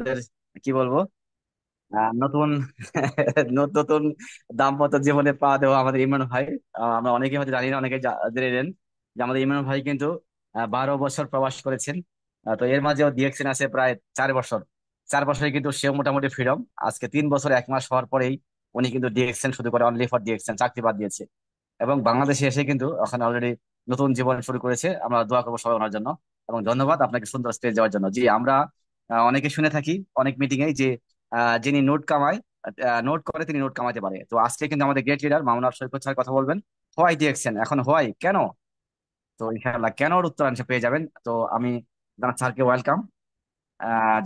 আমাদের কি বলবো নতুন নতুন দাম্পত্য জীবনে পা দেওয়া আমাদের ইমরান ভাই। আমরা অনেকে হয়তো জানি না, অনেকে জেনে যে আমাদের ইমরান ভাই কিন্তু 12 বছর প্রবাস করেছেন। তো এর মাঝেও ডিএক্সএন আছে প্রায় 4 বছর। 4 বছরে কিন্তু সেও মোটামুটি ফ্রিডম। আজকে 3 বছর 1 মাস হওয়ার পরেই উনি কিন্তু ডিএক্সএন শুধু করে, অনলি ফর ডিএক্সএন চাকরি বাদ দিয়েছে এবং বাংলাদেশে এসে কিন্তু ওখানে অলরেডি নতুন জীবন শুরু করেছে। আমরা দোয়া করবো সবাই ওনার জন্য। এবং ধন্যবাদ আপনাকে সুন্দর স্টেজ দেওয়ার জন্য। জি, আমরা অনেকে শুনে থাকি অনেক মিটিং এ যে যিনি নোট কামায়, নোট করে তিনি নোট কামাতে পারে। তো আজকে কিন্তু আমাদের গ্রেট লিডার মামুনার সৈকত স্যার কথা বলবেন হোয়াই ডিএক্সএন, এখন হোয়াই কেন। তো ইনশাআল্লাহ কেন ওর উত্তর আনসে পেয়ে যাবেন। তো আমি স্যারকে ওয়েলকাম।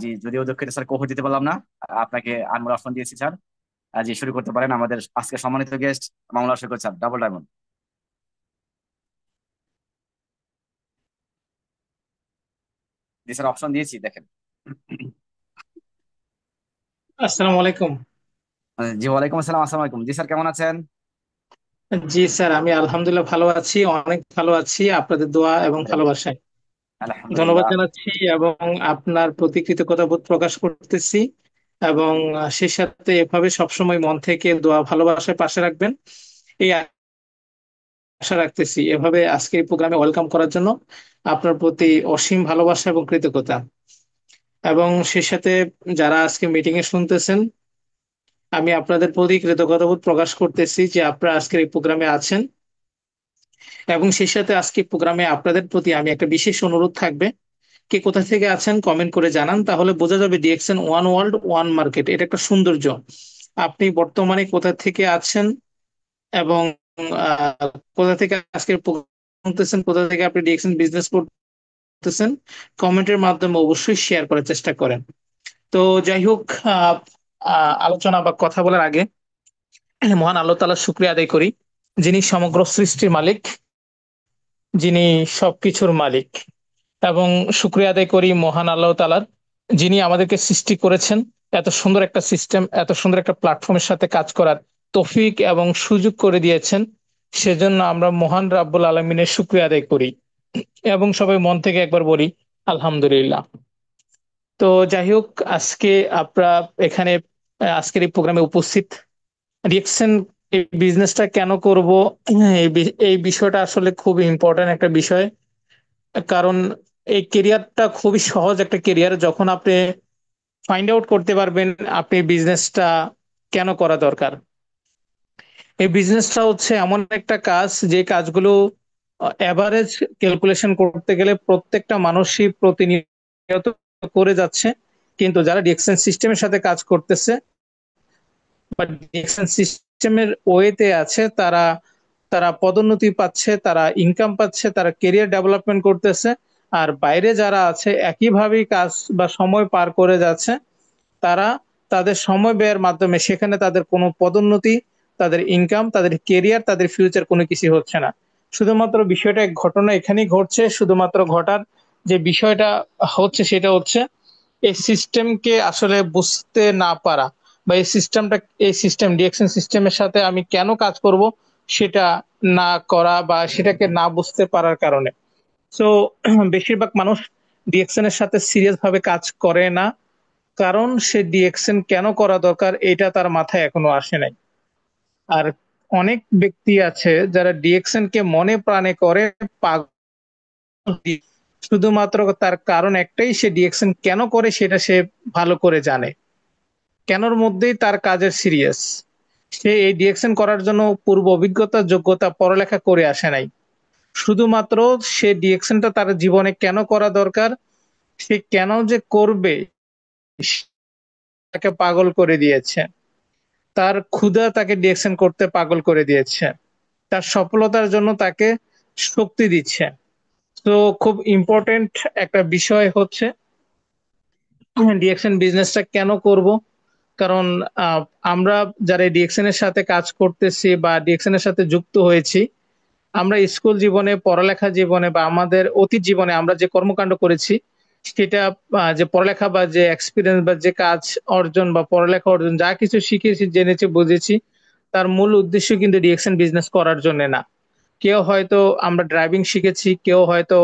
জি, যদিও দুঃখিত স্যার কখন দিতে পারলাম না, আপনাকে আনমোল অপশন দিয়েছি স্যার। জি, শুরু করতে পারেন আমাদের আজকে সম্মানিত গেস্ট মামুনার সৈকত স্যার, ডাবল ডায়মন্ড। জি স্যার, অপশন দিয়েছি দেখেন। আসসালামু আলাইকুম। জি ওয়ালাইকুম আসসালাম, আসসালামু আলাইকুম। জি স্যার, কেমন আছেন? জি স্যার, আমি আলহামদুলিল্লাহ ভালো আছি, অনেক ভালো আছি আপনাদের দোয়া এবং ভালোবাসায়। ধন্যবাদ আলহামদুলিল্লাহ। জানাচ্ছি এবং আপনার প্রতি কৃতজ্ঞতা বোধ প্রকাশ করতেছি। এবং সেই সাথে এভাবে সবসময় মন থেকে দোয়া ভালোবাসায় পাশে রাখবেন, এই আশা রাখতেছি। এভাবে আজকে এই প্রোগ্রামে ওয়েলকাম করার জন্য আপনার প্রতি অসীম ভালোবাসা এবং কৃতজ্ঞতা। এবং সেই সাথে যারা আজকে মিটিং এ শুনতেছেন, আমি আপনাদের প্রতি কৃতজ্ঞতা বোধ প্রকাশ করতেছি যে আপনারা আজকের এই প্রোগ্রামে আছেন। এবং সেই সাথে আজকে প্রোগ্রামে আপনাদের প্রতি আমি একটা বিশেষ অনুরোধ থাকবে, কে কোথা থেকে আছেন কমেন্ট করে জানান, তাহলে বোঝা যাবে DXN one world one market এটা একটা সৌন্দর্য। আপনি বর্তমানে কোথা থেকে আছেন এবং কোথা থেকে আজকের program শুনতেছেন, কোথা থেকে আপনি ডিএক্সএন বিজনেস করতেছেন, কমেন্টের মাধ্যমে অবশ্যই শেয়ার করার চেষ্টা করেন। তো যাই হোক, আহ, আলোচনা বা কথা বলার আগে মহান আল্লাহ তাআলার শুকরিয়া আদায় করি, যিনি সমগ্র সৃষ্টির মালিক, যিনি সবকিছুর মালিক। এবং শুকরিয়া আদায় করি মহান আল্লাহ তাআলার, যিনি আমাদেরকে সৃষ্টি করেছেন, এত সুন্দর একটা সিস্টেম, এত সুন্দর একটা প্ল্যাটফর্মের সাথে কাজ করার তৌফিক এবং সুযোগ করে দিয়েছেন। সেজন্য আমরা মহান রাব্বুল আলামিনের শুকরিয়া আদায় করি এবং সবাই মন থেকে একবার বলি আলহামদুলিল্লাহ। তো যাই হোক, আজকে আপনারা এখানে আজকের এই প্রোগ্রামে উপস্থিত। রিয়েকশন এই বিজনেসটা কেন করব, এই বিষয়টা আসলে খুব ইম্পর্টেন্ট একটা বিষয়। কারণ এই কেরিয়ারটা খুবই সহজ একটা কেরিয়ার, যখন আপনি ফাইন্ড আউট করতে পারবেন আপনি বিজনেসটা কেন করা দরকার। এই বিজনেসটা হচ্ছে এমন একটা কাজ, যে কাজগুলো এভারেজ ক্যালকুলেশন করতে গেলে প্রত্যেকটা মানুষই প্রতিনিয়ত করে যাচ্ছে, কিন্তু যারা ডিএক্সএন সিস্টেমের সাথে কাজ করতেছে বা ডিএক্সএন সিস্টেমের ওয়েতে আছে, তারা তারা পদোন্নতি পাচ্ছে, তারা ইনকাম পাচ্ছে, তারা কেরিয়ার ডেভেলপমেন্ট করতেছে। আর বাইরে যারা আছে একইভাবেই কাজ বা সময় পার করে যাচ্ছে, তারা তাদের সময় ব্যয়ের মাধ্যমে সেখানে তাদের কোনো পদোন্নতি, তাদের ইনকাম, তাদের কেরিয়ার, তাদের ফিউচার কোনো কিছু হচ্ছে না। শুধুমাত্র বিষয়টা এক ঘটনা এখানেই ঘটছে, শুধুমাত্র ঘটার যে বিষয়টা হচ্ছে সেটা হচ্ছে এই সিস্টেমকে আসলে বুঝতে না পারা, বা এই সিস্টেম ডিএক্সএন সিস্টেমের সাথে আমি কেন কাজ করব সেটা না করা, বা সেটাকে না বুঝতে পারার কারণে। সো বেশিরভাগ মানুষ ডিএক্সএন এর সাথে সিরিয়াস ভাবে কাজ করে না, কারণ সে ডিএক্সএন কেন করা দরকার এটা তার মাথায় এখনো আসে নাই। আর অনেক ব্যক্তি আছে যারা ডিএক্সএন কে মনে প্রাণে করে পাগল দিয়ে। শুধুমাত্র তার কারণ একটাই, সে ডিএক্সএন কেন করে সেটা সে ভালো করে জানে, কেনর মধ্যেই তার কাজের সিরিয়াস। সে এই ডিএক্সএন করার জন্য পূর্ব অভিজ্ঞতা, যোগ্যতা, পড়ালেখা করে আসে নাই। শুধুমাত্র সে ডিএক্সএনটা তার জীবনে কেন করা দরকার, সে কেন যে করবে, তাকে পাগল করে দিয়েছে। তার ক্ষুধা তাকে ডিএকশন করতে পাগল করে দিয়েছে, তার সফলতার জন্য তাকে শক্তি দিচ্ছে। তো খুব ইম্পর্টেন্ট একটা বিষয় হচ্ছে ডিএকশন বিজনেসটা কেন করব। কারণ আহ, আমরা যারা ডিএকশন এর সাথে কাজ করতেছি বা ডিএকশন এর সাথে যুক্ত হয়েছি, আমরা স্কুল জীবনে, পড়ালেখা জীবনে বা আমাদের অতীত জীবনে আমরা যে কর্মকাণ্ড করেছি সেটা, যে পড়ালেখা বা যে এক্সপিরিয়েন্স বা যে কাজ অর্জন বা পড়ালেখা অর্জন যা কিছু শিখেছি, জেনেছি, বুঝেছি, তার মূল উদ্দেশ্য কিন্তু ডিএকশন বিজনেস করার জন্য না। কেউ হয়তো আমরা ড্রাইভিং শিখেছি, কেউ হয়তো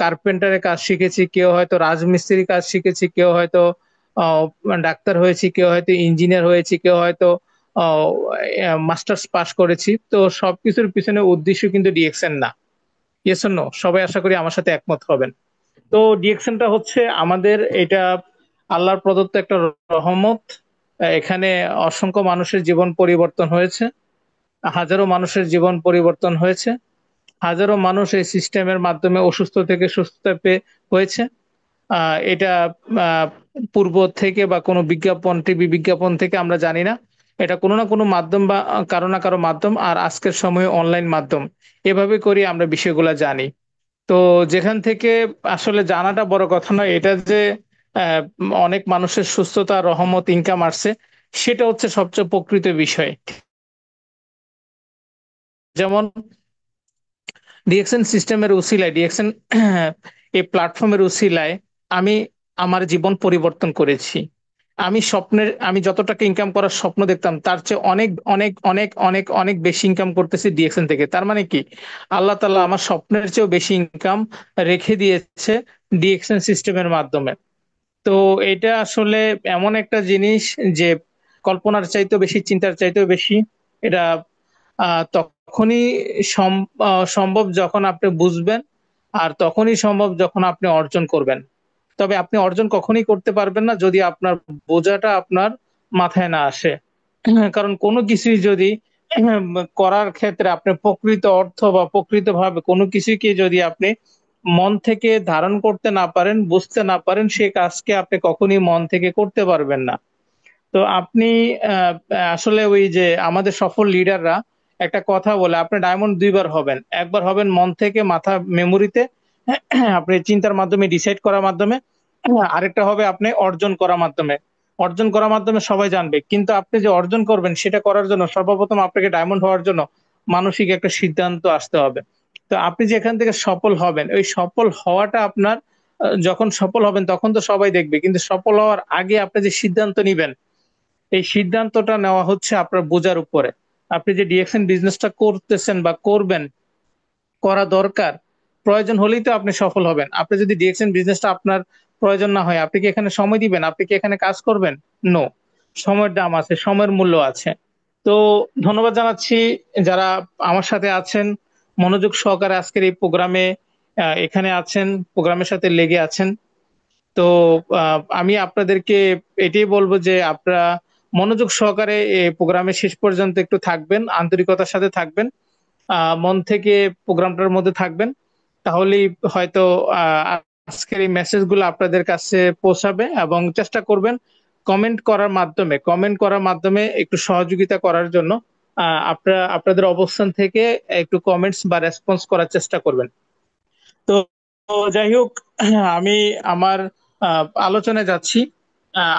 কার্পেন্টারের কাজ শিখেছি, কেউ হয়তো রাজমিস্ত্রির কাজ শিখেছি, কেউ হয়তো আহ, ডাক্তার হয়েছি, কেউ হয়তো ইঞ্জিনিয়ার হয়েছি, কেউ হয়তো মাস্টার্স পাস করেছি। তো সবকিছুর পিছনে উদ্দেশ্য কিন্তু ডিএক্সএন না। ইয়েস নো, সবাই আশা করি আমার সাথে একমত হবেন। তো ডিএক্সএনটা হচ্ছে আমাদের এটা আল্লাহর প্রদত্ত একটা রহমত। এখানে অসংখ্য মানুষের জীবন পরিবর্তন হয়েছে, হাজারো মানুষের জীবন পরিবর্তন হয়েছে, হাজারো মানুষ এই সিস্টেমের মাধ্যমে অসুস্থ থেকে সুস্থ হয়েছে। এটা আহ, পূর্ব থেকে বা কোনো বিজ্ঞাপন, টিভি বিজ্ঞাপন থেকে আমরা জানি না, এটা কোনো না কোনো মাধ্যম বা কারো না কারো মাধ্যম, আর আজকের সময়ে অনলাইন মাধ্যম, এভাবে করে আমরা বিষয়গুলো জানি। তো যেখান থেকে আসলে জানাটা বড় কথা নয়, এটা যে অনেক মানুষের সুস্থতা, রহমত, ইনকাম আসছে, সেটা হচ্ছে সবচেয়ে প্রকৃত বিষয়। যেমন ডিএক্সএন সিস্টেমের উসিলায়, ডিএক্সএন এই প্ল্যাটফর্মের উসিলায় আমি আমার জীবন পরিবর্তন করেছি। আমি যত টাকা ইনকাম করার স্বপ্ন দেখতাম, তার চেয়ে অনেক অনেক অনেক অনেক অনেক বেশি ইনকাম করতেছি ডিএক্সএন থেকে। তার মানে কি, আল্লাহ তাআলা আমার স্বপ্নের চেয়েও বেশি ইনকাম রেখে দিয়েছে ডিএক্সএন সিস্টেমের মাধ্যমে। তো এটা আসলে এমন একটা জিনিস যে কল্পনার চাইতেও বেশি, চিন্তার চাইতেও বেশি। এটা তখনই সম্ভব যখন আপনি বুঝবেন, আর তখনই সম্ভব যখন আপনি অর্জন করবেন। তবে আপনি অর্জন কখনই করতে পারবেন না যদি আপনার বোঝাটা আপনার মাথায় না আসে। কারণ কোনো কিছুই যদি করার ক্ষেত্রে আপনি প্রকৃত অর্থ বা প্রকৃতভাবে কোনো কিছুকে যদি আপনি মন থেকে ধারণ করতে না পারেন, বুঝতে না পারেন, সেই কাজকে আপনি কখনই মন থেকে করতে পারবেন না। তো আপনি আহ, আসলে ওই যে আমাদের সফল লিডাররা একটা কথা বলে, আপনি ডায়মন্ড দুইবার হবেন। একবার হবেন মন থেকে, মাথা মেমোরিতে, আপনি চিন্তার মাধ্যমে, ডিসাইড করার মাধ্যমে। আরেকটা হবে আপনি অর্জন করার মাধ্যমে। অর্জন করার মাধ্যমে সবাই জানবে, কিন্তু আপনি যে অর্জন করবেন সেটা করার জন্য সর্বপ্রথম আপনাকে ডায়মন্ড হওয়ার জন্য মানসিক একটা সিদ্ধান্ত আসতে হবে। তো আপনি যে এখান থেকে সফল হবেন, ওই সফল হওয়াটা আপনার, যখন সফল হবেন তখন তো সবাই দেখবে, কিন্তু সফল হওয়ার আগে আপনি যে সিদ্ধান্ত নিবেন, এই সিদ্ধান্তটা নেওয়া হচ্ছে আপনার বোঝার উপরে। আপনি যে ডিএক্সএন বিজনেসটা করতেছেন বা করবেন, করা দরকার, প্রয়োজন হলেই তো আপনি সফল হবেন। আপনি যদি ডিএক্সএন বিজনেসটা আপনার প্রয়োজন না হয়, আপনি কি এখানে সময় দিবেন? আপনি কি এখানে কাজ করবেন? নো। সময়ের দাম আছে, সময়ের মূল্য আছে। তো ধন্যবাদ জানাচ্ছি যারা আমার সাথে আছেন, মনোযোগ সহকারে আজকের এই প্রোগ্রামে এখানে আছেন, প্রোগ্রামের সাথে লেগে আছেন। তো আমি আপনাদেরকে এটাই বলবো যে আপনারা মনোযোগ সহকারে এই প্রোগ্রামে শেষ পর্যন্ত একটু থাকবেন, আন্তরিকতার সাথে থাকবেন, মন থেকে প্রোগ্রামটার মধ্যে থাকবেন। তাহলেই হয়তো আহ, আজকের এই মেসেজগুলো আপনাদের কাছে পৌঁছাবে। এবং চেষ্টা করবেন কমেন্ট করার মাধ্যমে একটু সহযোগিতা করার জন্য। আপনারা আপনাদের অবস্থান থেকে একটু কমেন্টস বা রেসপন্স করার চেষ্টা করবেন। তো তো যাই হোক, আমি আমার আলোচনায় যাচ্ছি।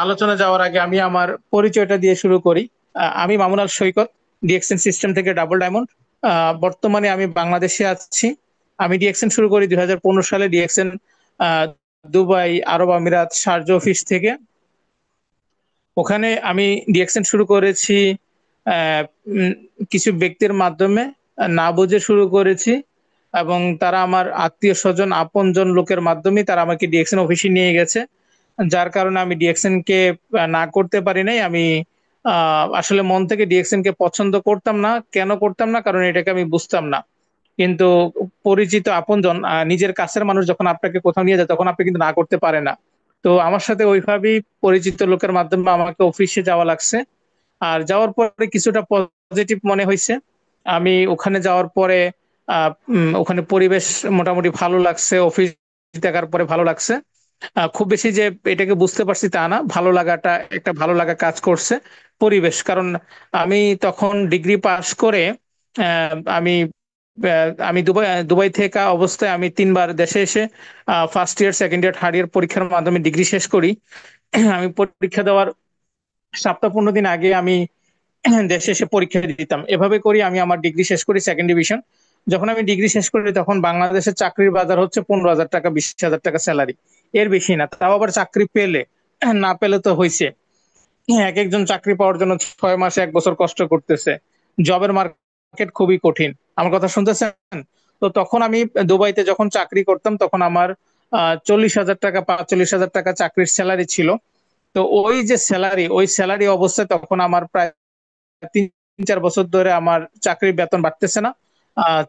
আলোচনা যাওয়ার আগে আমি আমার পরিচয়টা দিয়ে শুরু করি। আমি মামুন আল সৈকত, ডিএক্সএন সিস্টেম থেকে ডাবল ডায়মন্ড। বর্তমানে আমি বাংলাদেশে আছি। আমি ডিএক্সএন শুরু করি 2015 সালে। ডিএক্সএন দুবাই, আরব আমিরাত, শারজা অফিস থেকে। ওখানে আমি ডিএক্সএন শুরু করেছি আহ, উম, কিছু ব্যক্তির মাধ্যমে, না বুঝে শুরু করেছি, এবং তারা আমার আত্মীয় স্বজন, আপনজন লোকের মাধ্যমে তারা আমাকে ডিএক্সএন অফিসে নিয়ে গেছে। যার কারণে আমি ডিএক্সএন কে না করতে পারি নাই। আমি আসলে মন থেকে ডিএক্সএন কে পছন্দ করতাম না। কেন করতাম না? কারণ এটাকে আমি বুঝতাম না। কিন্তু পরিচিত আপনজন, নিজের কাছের মানুষ যখন আপনাকে কোথাও নিয়ে যায়, তখন আপনি কিন্তু না করতে পারেন না। তো আমার সাথে ওইভাবেই পরিচিত লোকের মাধ্যমে আমাকে অফিসে যাওয়া লাগছে। আর যাওয়ার পরে কিছুটা পজিটিভ মনে হয়েছে। আমি ওখানে যাওয়ার পরে ওখানে পরিবেশ মোটামুটি ভালো লাগছে, অফিস দেখার পরে ভালো লাগছে। খুব বেশি যে এটাকে বুঝতে পারছি তা না, ভালো লাগাটা, একটা ভালো লাগা কাজ করছে। পরিবেশ, কারণ আমি তখন ডিগ্রি পাশ করে আমি আমি দুবাই দুবাই থেকে অবস্থায় আমি 3বার দেশে এসে first year, second year, third year পরীক্ষার মাধ্যমে ডিগ্রি শেষ করি। আমি পরীক্ষা দেওয়ার 7-15 দিন আগে আমি দেশে এসে পরীক্ষা দিতাম। এভাবে করি আমি আমার ডিগ্রি শেষ করি, সেকেন্ড ডিভিশন। যখন আমি ডিগ্রি শেষ করি তখন বাংলাদেশের চাকরির বাজার হচ্ছে 15,000 টাকা, 20,000 টাকা স্যালারি, এর বেশি না। তাও আবার চাকরি পেলে, না পেলে তো হয়েছে, এক একজন চাকরি পাওয়ার জন্য 6 মাস, 1 বছর কষ্ট করতেছে। জবের মার্কেট খুবই কঠিন। আমার কথা শুনতেছেন? তো তখন আমি দুবাইতে যখন চাকরি করতাম, তখন আমার 40,000 টাকা, 45,000 টাকা চাকরির স্যালারি ছিল। তো ওই যে স্যালারি, ওই স্যালারি অবস্থায় তখন আমার প্রায় 3-4 বছর ধরে আমার চাকরির বেতন বাড়তেছে না।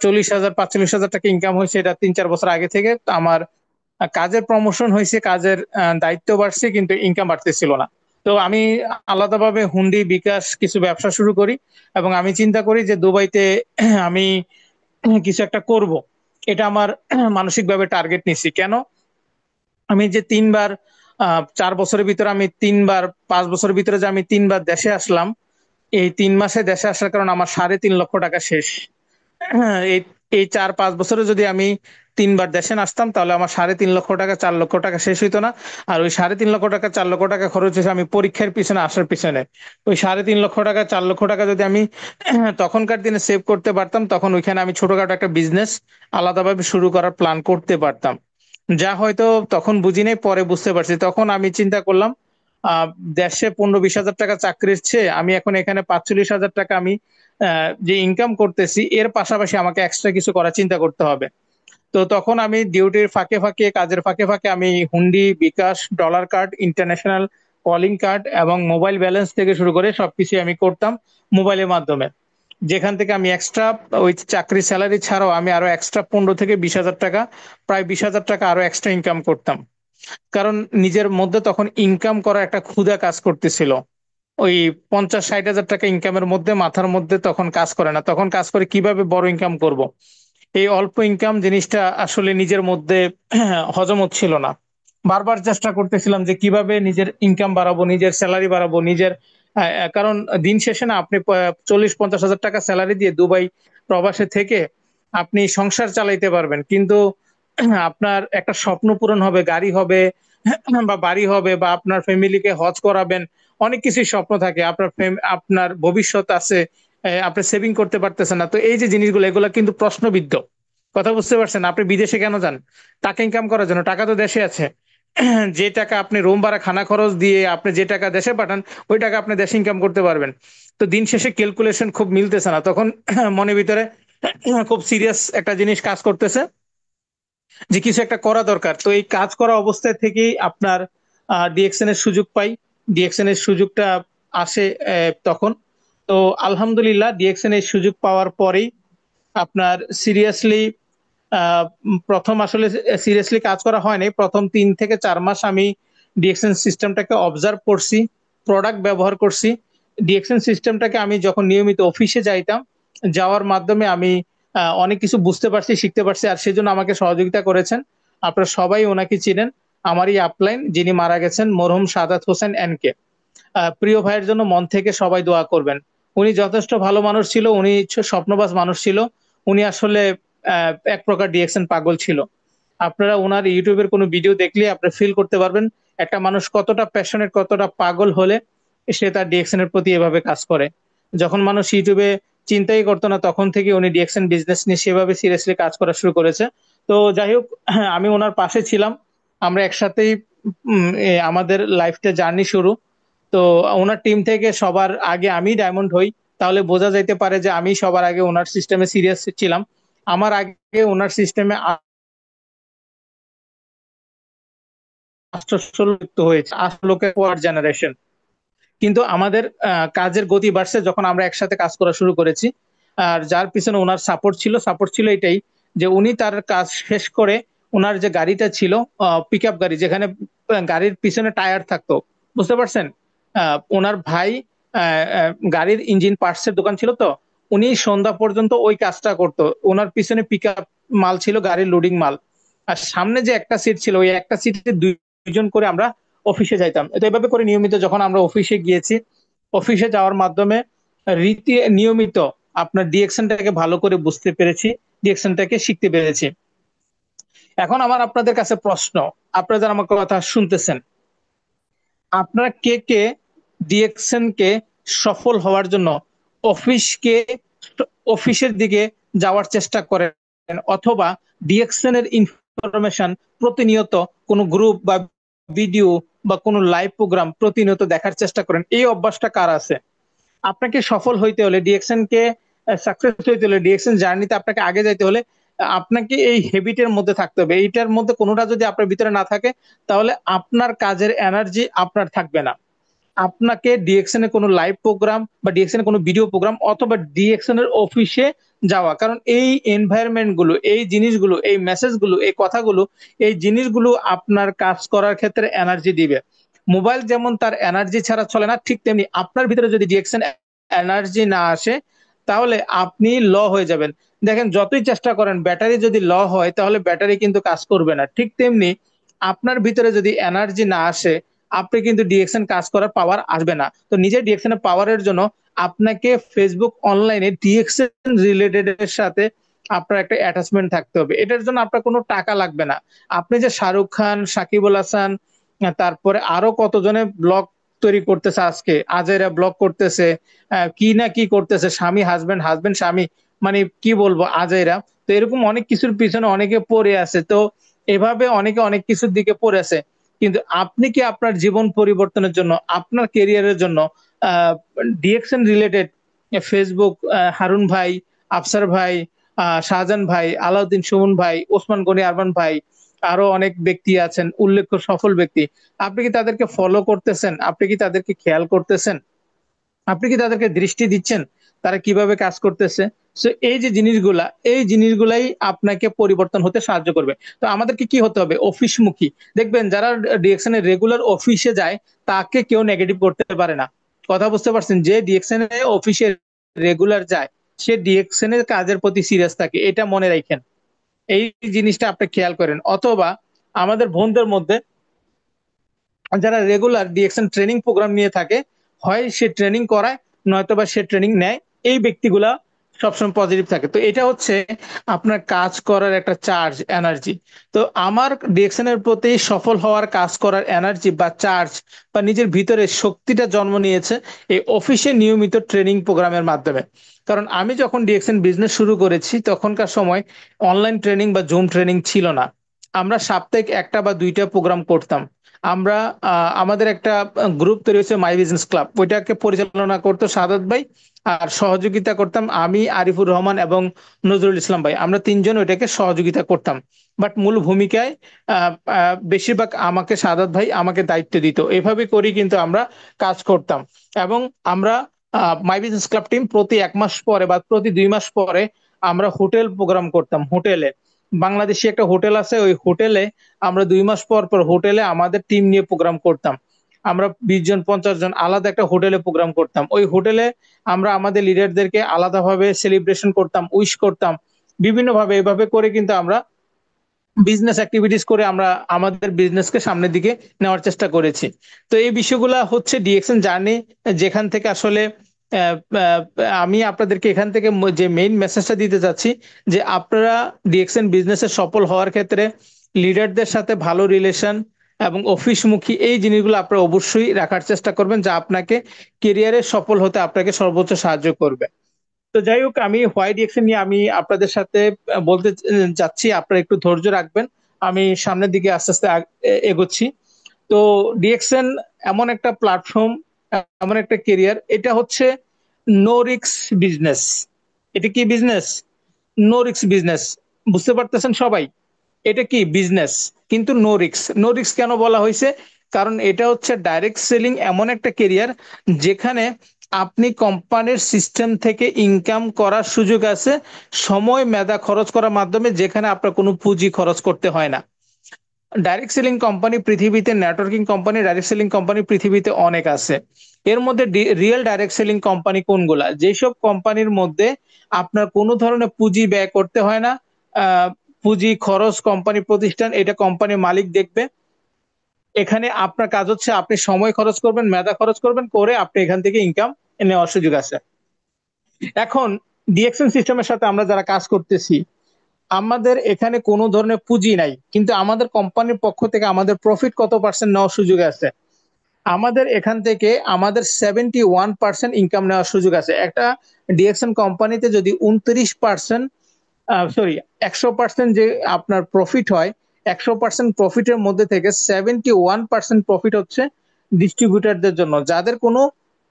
40,000 45,000 টাকা ইনকাম হয়েছে এটা 3-4 বছর আগে থেকে। তো আমার কাজের প্রমোশন হয়েছে, কাজের দায়িত্ব বাড়ছে, কিন্তু ইনকাম বাড়তেছিল না। তো আমি আলাদাভাবে হুন্ডি বিকাশ কিছু ব্যবসা শুরু করি, এবং আমি চিন্তা করি যে দুবাইতে আমি কিছু একটা করব। এটা আমার মানসিকভাবে টার্গেট নিছি। কেন? আমি যে 3 বার 4 বছরের ভিতরে আমি 3 বার, 5 বছরের ভিতরে যে আমি 3 বার দেশে আসলাম, এই 3 মাসে দেশে আসার কারণে আমার 3.5 লক্ষ টাকা শেষ। হ্যাঁ, এই এই 4-5 বছরে যদি আমি 3 বার দেশে আসতাম, তাহলে আমার 3.5 লক্ষ টাকা, 4 লক্ষ টাকা শেষ হইতো না। আর ওই 3.5 লক্ষ টাকা, 4 লক্ষ টাকা খরচ হয়েছে আমি পরীক্ষার পিছনে আসার পিছনে। ওই 3.5 লক্ষ টাকা, 4 লক্ষ টাকা যদি আমি তখনকার দিনে সেভ করতে পারতাম, তখন ওইখানে আমি ছোটখাটো একটা বিজনেস আলাদাভাবে শুরু করার প্ল্যান করতে পারতাম। যা হয়তো তখন বুঝি নাই, পরে বুঝতে পারছি। তখন আমি চিন্তা করলাম, আহ দেশে 15-20 হাজার টাকা চাকরির চেয়ে আমি এখন এখানে 45,000 টাকা আমি যে ইনকাম করতেছি, এর পাশাপাশি আমাকে এক্সট্রা কিছু করার চিন্তা করতে হবে। তো তখন আমি ডিউটির ফাঁকে ফাঁকে, কাজের ফাঁকে ফাঁকে আমি হুন্ডি, bKash, dollar card, international calling card এবং মোবাইল ব্যালেন্স থেকে শুরু করে সবকিছু আমি করতাম মোবাইলের মাধ্যমে। যেখান থেকে আমি এক্সট্রা ওই চাকরি স্যালারি ছাড়াও আমি আরো এক্সট্রা 15 থেকে 20 হাজার টাকা, প্রায় 20 হাজার টাকা আরো এক্সট্রা ইনকাম করতাম। কারণ নিজের মধ্যে তখন ইনকাম করা একটা ক্ষুধা কাজ করতেছিল। ওই 50-60 হাজার টাকা ইনকামের মধ্যে মাথার মধ্যে তখন কাজ করে না, তখন কাজ করে কিভাবে বড় ইনকাম করব। এই অল্প ইনকাম জিনিসটা আসলে নিজের মধ্যে হজম হচ্ছিল না। বারবার চেষ্টা করতেছিলাম যে কিভাবে নিজের ইনকাম বাড়াবো, নিজের স্যালারি বাড়াবো, নিজের কারণ দিন শেষে না আপনি 40-50 হাজার টাকা স্যালারি দিয়ে দুবাই প্রবাসে থেকে আপনি সংসার চালাইতে পারবেন, কিন্তু আপনার একটা স্বপ্ন পূরণ হবে, গাড়ি হবে বা বাড়ি হবে, বা আপনার ফ্যামিলিকে হজ করাবেন, অনেক কিছুই স্বপ্ন থাকে। আপনার ভবিষ্যৎ আছে, আপনি সেভিং করতে পারতেছেন না। তো এই যে জিনিসগুলো, এগুলো কিন্তু প্রশ্নবিদ্ধ। কথা বুঝতে পারছেন? আপনি বিদেশে কেন যান? টাকা ইনকাম করার জন্য। টাকা তো দেশে আছে। যে টাকা আপনি রুম ভাড়া, খানা খরচ দিয়ে আপনি যে টাকা দেশে পাঠান, ওই টাকা আপনি দেশে ইনকাম করতে পারবেন। তো দিন শেষে ক্যালকুলেশন খুব মিলতেছে না তখন। মনের ভিতরে খুব সিরিয়াস একটা জিনিস কাজ করতেছে যে কিছু একটা করা দরকার। তো এই কাজ করা অবস্থায় থেকেই আপনার ডিএক্সএন এর সুযোগ পাই। ডিএক্সএন এর সুযোগটা আসে তখন। তো আলহামদুলিল্লাহ, ডিএক্সএন এর সুযোগ পাওয়ার পরেই আপনার সিরিয়াসলি প্রথম আসলে সিরিয়াসলি কাজ করা হয়নি। প্রথম 3 থেকে 4 মাস আমি ডিএক্সএন সিস্টেমটাকে অবজার্ভ করছি, প্রোডাক্ট ব্যবহার করছি। ডিএক্সএন সিস্টেমটাকে আমি যখন নিয়মিত অফিসে যাইতাম, যাওয়ার মাধ্যমে আমি অনেক কিছু বুঝতে পারছি, শিখতে পারছি। আর সেজন্য আমাকে সহযোগিতা করেছেন, আপনারা সবাই ওনাকে চিনেন, আমারই আপলাইন, যিনি মারা গেছেন, মরহুম সাদাত হোসেন এনকে। প্রিয় ভাইয়ের জন্য মন থেকে সবাই দোয়া করবেন। উনি যথেষ্ট ভালো মানুষ ছিল, উনি স্বপ্নবাজ মানুষ ছিল। উনি আসলে এক প্রকার ডিএক্সএন পাগল ছিল। আপনারা ওনার ইউটিউবের কোনো ভিডিও দেখলে আপনি ফিল করতে পারবেন একটা মানুষ কতটা প্যাশনেট, কতটা পাগল হলে সে তার ডিএক্সএন এর প্রতি এভাবে কাজ করে। যখন মানুষ ইউটিউবে চিন্তাই করতো না, তখন থেকে উনি ডিএক্সএন বিজনেস নিয়ে সেভাবে সিরিয়াসলি কাজ করা শুরু করেছে। তো যাই হোক, আমি ওনার পাশে ছিলাম। আমরা একসাথেই আমাদের লাইফটা জার্নি শুরু। তো ওনার টিম থেকে সবার আগে আমি ডায়মন্ড হই, তাহলে বোঝা যাইতে পারে যে আমি সবার আগে ওনার সিস্টেমে সিরিয়াস ছিলাম। আমার আগে ওনার সিস্টেমে 8-16 হয়েছে, 8 লোকের পর জেনারেশন। কিন্তু আমাদের কাজের গতি বাড়ছে যখন আমরা একসাথে কাজ করা শুরু করেছি। আর যার পিছনে ওনার সাপোর্ট ছিল এটাই, যে উনি তার কাজ শেষ করে ওনার যে গাড়িটা ছিল, পিক আপ গাড়ি, যেখানে গাড়ির পিছনে টায়ার থাকতো, বুঝতে পারছেন? ওনার ভাই গাড়ির ইঞ্জিন পার্টস এর দোকান ছিল। তো উনি সন্ধ্যা পর্যন্ত ওই কাজটা করতো। ওনার পিছনে পিক আপ মাল ছিল, গাড়ির লোডিং মাল। আর সামনে যে একটা সিট ছিল, ওই একটা সিটে দুইজন করে আমরা অফিসে যাইতাম। তো এভাবে করে নিয়মিত যখন আমরা অফিসে গিয়েছি, অফিসে যাওয়ার মাধ্যমে নিয়মিত আপনার ডিএকশনটাকে ভালো করে বুঝতে পেরেছি, ডিএকশনটাকে শিখতে পেরেছি। এখন আমার আপনাদের কাছে প্রশ্ন, আপনারা যারা আমার কথা শুনতেছেন, আপনারা কে কে ডিএকশন কে সফল হওয়ার জন্য অফিসকে অফিসের দিকে যাওয়ার চেষ্টা করেন, অথবা ডিএকশন এর ইনফরমেশন প্রতিনিয়ত কোনো গ্রুপ বা ভিডিও বা কোনো লাইভ প্রোগ্রাম প্রতিনিয়ত দেখার চেষ্টা করেন? এই অভ্যাসটা কার আছে? আপনাকে সফল হইতে হলে, ডিএকশন কে সাকসেস হইতে হলে, ডিএকশন জার্নিতে আপনাকে আগে যাইতে হলে আপনাকে এই হ্যাবিটের মধ্যে থাকতে হবে। এইটার মধ্যে কোনোটা যদি আপনার ভিতরে না থাকে, তাহলে আপনার কাজের এনার্জি আপনার থাকবে না। আপনাকে ডিএকশন এর কোনো লাইভ প্রোগ্রাম বা ডিএকশন এর কোনো ভিডিও প্রোগ্রাম অথবা ডিএকশন এর অফিসে যাওয়া। কারণ এই এনভায়রনমেন্ট গুলো, এই জিনিসগুলো, এই মেসেজ গুলো, এই কথাগুলো, এই জিনিসগুলো আপনার কাজ করার ক্ষেত্রে এনার্জি দিবে। মোবাইল যেমন তার এনার্জি ছাড়া চলে না, ঠিক তেমনি আপনার ভিতরে যদি ডিএকশন এনার্জি না আসে, তাহলে আপনি হয়ে যাবেন। দেখেন যতই চেষ্টা করেন, ব্যাটারি যদি হয় তাহলে ব্যাটারি কিন্তু কাজ করবে না। ঠিক তেমনি আপনার ভিতরে যদি এনার্জি না আসে, আপনি কিন্তু ডিএকশন কাজ করার পাওয়ার আসবে না। তো নিজের ডিএকশন এর পাওয়ারের জন্য আপনাকে ফেসবুক অনলাইনে ডিএকশন রিলেটেড এর সাথে আপনার একটা অ্যাটাচমেন্ট থাকতে হবে। এটার জন্য আপনার কোনো টাকা লাগবে না। আপনি যে শাহরুখ খান, সাকিবুল হাসান, তারপরে আরো কতজনে ব্লগ তৈরি করতেছে, আজকে আজেরা ব্লগ করতেছে, কি না কি করতেছে, স্বামী হাজবেন্ড, হাজবেন্ড স্বামী, মানে কি বলবো আজেরা। তো এরকম অনেক কিছুর পিছনে অনেকে পড়ে আছে। তো এভাবে অনেকে অনেক কিছুর দিকে পড়ে আছে। কিন্তু আপনি কি আপনার জীবন পরিবর্তনের জন্য, আপনার ক্যারিয়ারের জন্য ডিএকশন রিলেটেড ফেসবুক, হারুন ভাই, আফসার ভাই, শাহজাহান ভাই, আলাউদ্দিন সুমন ভাই, ওসমান গনি আরমান ভাই, আরো অনেক ব্যক্তি আছেন উল্লেখ্য সফল ব্যক্তি। আপনি কি তাদেরকে ফলো করতেছেন? আপনি কি তাদেরকে খেয়াল করতেছেন? আপনি কি তাদেরকে দৃষ্টি দিচ্ছেন তারা কিভাবে কাজ করতেছে? সো এই যে জিনিসগুলা, এই জিনিসগুলাই আপনাকে পরিবর্তন হতে সাহায্য করবে। তো আমাদেরকে কি হতে হবে? অফিসমুখী। দেখবেন যারা ডিএকশন এর রেগুলার অফিসে যায়, তাকে কেউ নেগেটিভ করতে পারে না। কথা বুঝতে পারছেন? যে ডিএকশন এর অফিসে রেগুলার যায়, সে ডিএকশন এর কাজের প্রতি সিরিয়াস থাকে। এটা মনে রাখেন। এই জিনিসটা আপনি খেয়াল করেন। অথবা আমাদের বন্ধুদের মধ্যে যারা রেগুলার ডিএকশন ট্রেনিং প্রোগ্রাম নিয়ে থাকে, হয় সে ট্রেনিং করায়, নয়তোবা সে ট্রেনিং নেয়। এই ব্যক্তিগুলা সবসময় পজিটিভ থাকে। তো এটা হচ্ছে আপনার কাজ করার একটা চার্জ, এনার্জি। তো আমার ডিএকশন এর প্রতি সফল হওয়ার, কাজ করার এনার্জি বা চার্জ বা নিজের ভিতরে শক্তিটা জন্ম নিয়েছে এই অফিসে নিয়মিত ট্রেনিং প্রোগ্রামের মাধ্যমে। কারণ আমি যখন ডিএকশন বিজনেস শুরু করেছি, তখনকার সময় অনলাইন ট্রেনিং বা জুম ট্রেনিং ছিল না। আমরা সাপ্তাহিক একটা বা দুইটা প্রোগ্রাম করতাম। আমরা আমাদের একটা গ্রুপ তৈরি হয়েছে, মাই বিজনেস ক্লাব, ওইটাকে পরিচালনা করতো সাদাত ভাই, আর সহযোগিতা করতাম আমি, আরিফুর রহমান এবং নজরুল ইসলাম ভাই। আমরা তিনজন ওইটাকে সহযোগিতা করতাম। বাট মূল ভূমিকায় বেশিরভাগ আমাকে সাদাত ভাই আমাকে দায়িত্ব দিত। এভাবে করি কিন্তু আমরা কাজ করতাম। এবং আমরা মাই বিজনেস ক্লাব টিম প্রতি 1 মাস পরে বা প্রতি 2 মাস পরে আমরা হোটেল প্রোগ্রাম করতাম। হোটেলে, বাংলাদেশি একটা হোটেল আছে, ওই হোটেলে আমরা 2 মাস পর পর হোটেলে আমাদের টিম নিয়ে প্রোগ্রাম করতাম। আমরা 20 জন 50 জন আলাদা একটা হোটেলে প্রোগ্রাম করতাম। ওই হোটেলে আমরা আমাদের লিডারদেরকে আলাদাভাবে সেলিব্রেশন করতাম, উইশ করতাম বিভিন্ন ভাবে। এভাবে করে কিন্তু আমরা বিজনেস অ্যাক্টিভিটিস করে আমরা আমাদের বিজনেসকে সামনের দিকে নেওয়ার চেষ্টা করেছি। তো এই বিষয়গুলা হচ্ছে ডিএকশন জার্নি, যেখান থেকে আসলে আহ, আহ, আমি আপনাদেরকে এখান থেকে যে মেইন মেসেজটা দিতে চাচ্ছি, যে আপনারা ডিএকশন বিজনেসে সফল হওয়ার ক্ষেত্রে লিডারদের সাথে ভালো রিলেশন এবং অফিসমুখী এই জিনিসগুলো আপনারা অবশ্যই রাখার চেষ্টা করবেন, যা আপনাকে কেরিয়ারে সফল হতে আপনাকে সর্বোচ্চ সাহায্য করবে। তো যাই হোক, আমি হোয়াই ডিরেকশন নিয়ে আমি আপনাদের সাথে বলতে যাচ্ছি, আপনারা একটু ধৈর্য রাখবেন। আমি সামনের দিকে আস্তে আস্তে এগোচ্ছি। তো ডিএকশন এমন একটা প্ল্যাটফর্ম, এমন একটা কেরিয়ার, এটা হচ্ছে নো রিস্ক বিজনেস। এটা কি বিজনেস? No risk business. বুঝতে পারতেছেন সবাই? এটা কি বিজনেস, কিন্তু নো রিস্ক। নো রিস্ক কেন বলা হয়েছে? কারণ এটা হচ্ছে ডাইরেক্ট সেলিং, এমন একটা কেরিয়ার যেখানে আপনি কোম্পানির সিস্টেম থেকে ইনকাম করার সুযোগ আছে, সময় মেধা খরচ করার মাধ্যমে, যেখানে আপনার কোনো পুঁজি খরচ করতে হয় না। ডাইরেক্ট সেলিং কোম্পানি পৃথিবীতে, networking company, direct selling company পৃথিবীতে অনেক আছে। এর মধ্যে রিয়েল ডাইরেক্ট সেলিং কোম্পানি কোনগুলা? যেসব কোম্পানির মধ্যে আপনার কোনো ধরনের পুঁজি ব্যয় করতে হয় না। আহ, পুঁজি খরচ কোম্পানি প্রতিষ্ঠান, এটা কোম্পানির মালিক দেখবে। এখানে আপনার কাজ হচ্ছে আপনি সময় খরচ করবেন, মেধা খরচ করবেন, করে আপনি এখান থেকে ইনকাম নেওয়ার সুযোগ আছে। এখন ডিএকশন সিস্টেমের সাথে আমরা যারা কাজ করতেছি, আমাদের এখানে কোনো ধরনের পুঁজি নাই, কিন্তু আমাদের কোম্পানির পক্ষ থেকে আমাদের প্রফিট কত পার্সেন্ট নেওয়ার সুযোগ আছে। আমাদের এখান থেকে আমাদের 71% ইনকাম নেওয়ার সুযোগ আছে। একটা ডিএকশন কোম্পানিতে যদি 29%, সরি, 100% যে আপনার প্রফিট হয়, 100% প্রফিটের মধ্যে থেকে 71% প্রফিট হচ্ছে ডিস্ট্রিবিউটারদের জন্য, যাদের কোনো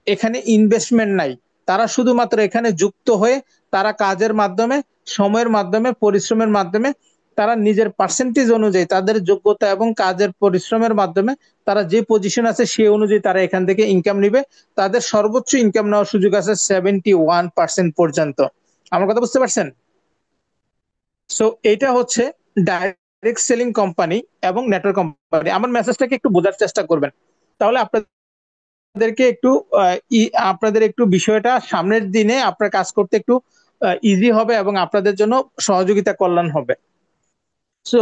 এখানে ইনভেস্টমেন্ট নাই। তারা শুধুমাত্র এখানে যুক্ত হয়ে তারা কাজের মাধ্যমে, সময়ের মাধ্যমে, পরিশ্রমের মাধ্যমে, তারা নিজের পার্সেন্টেজ অনুযায়ী তাদের যোগ্যতা এবং কাজের পরিশ্রমের মাধ্যমে তারা যে পজিশন আছে সেই অনুযায়ী তারা এখান থেকে ইনকাম নিবে। তাদের সর্বোচ্চ ইনকাম নেওয়ার সুযোগ আছে 71% পর্যন্ত। আমার কথা বুঝতে পারছেন? সো এটা হচ্ছে ডাইরেক্ট সেলিং কোম্পানি এবং নেটওয়ার্ক কোম্পানি। আমার মেসেজটাকে একটু বোঝার চেষ্টা করবেন, তাহলে আপনাদেরকে একটু আপনাদের একটু বিষয়টা সামনের দিনে আপনার কাজ করতে একটু ইজি হবে এবং আপনাদের জন্য সহযোগিতা কল্যাণ হবে। সো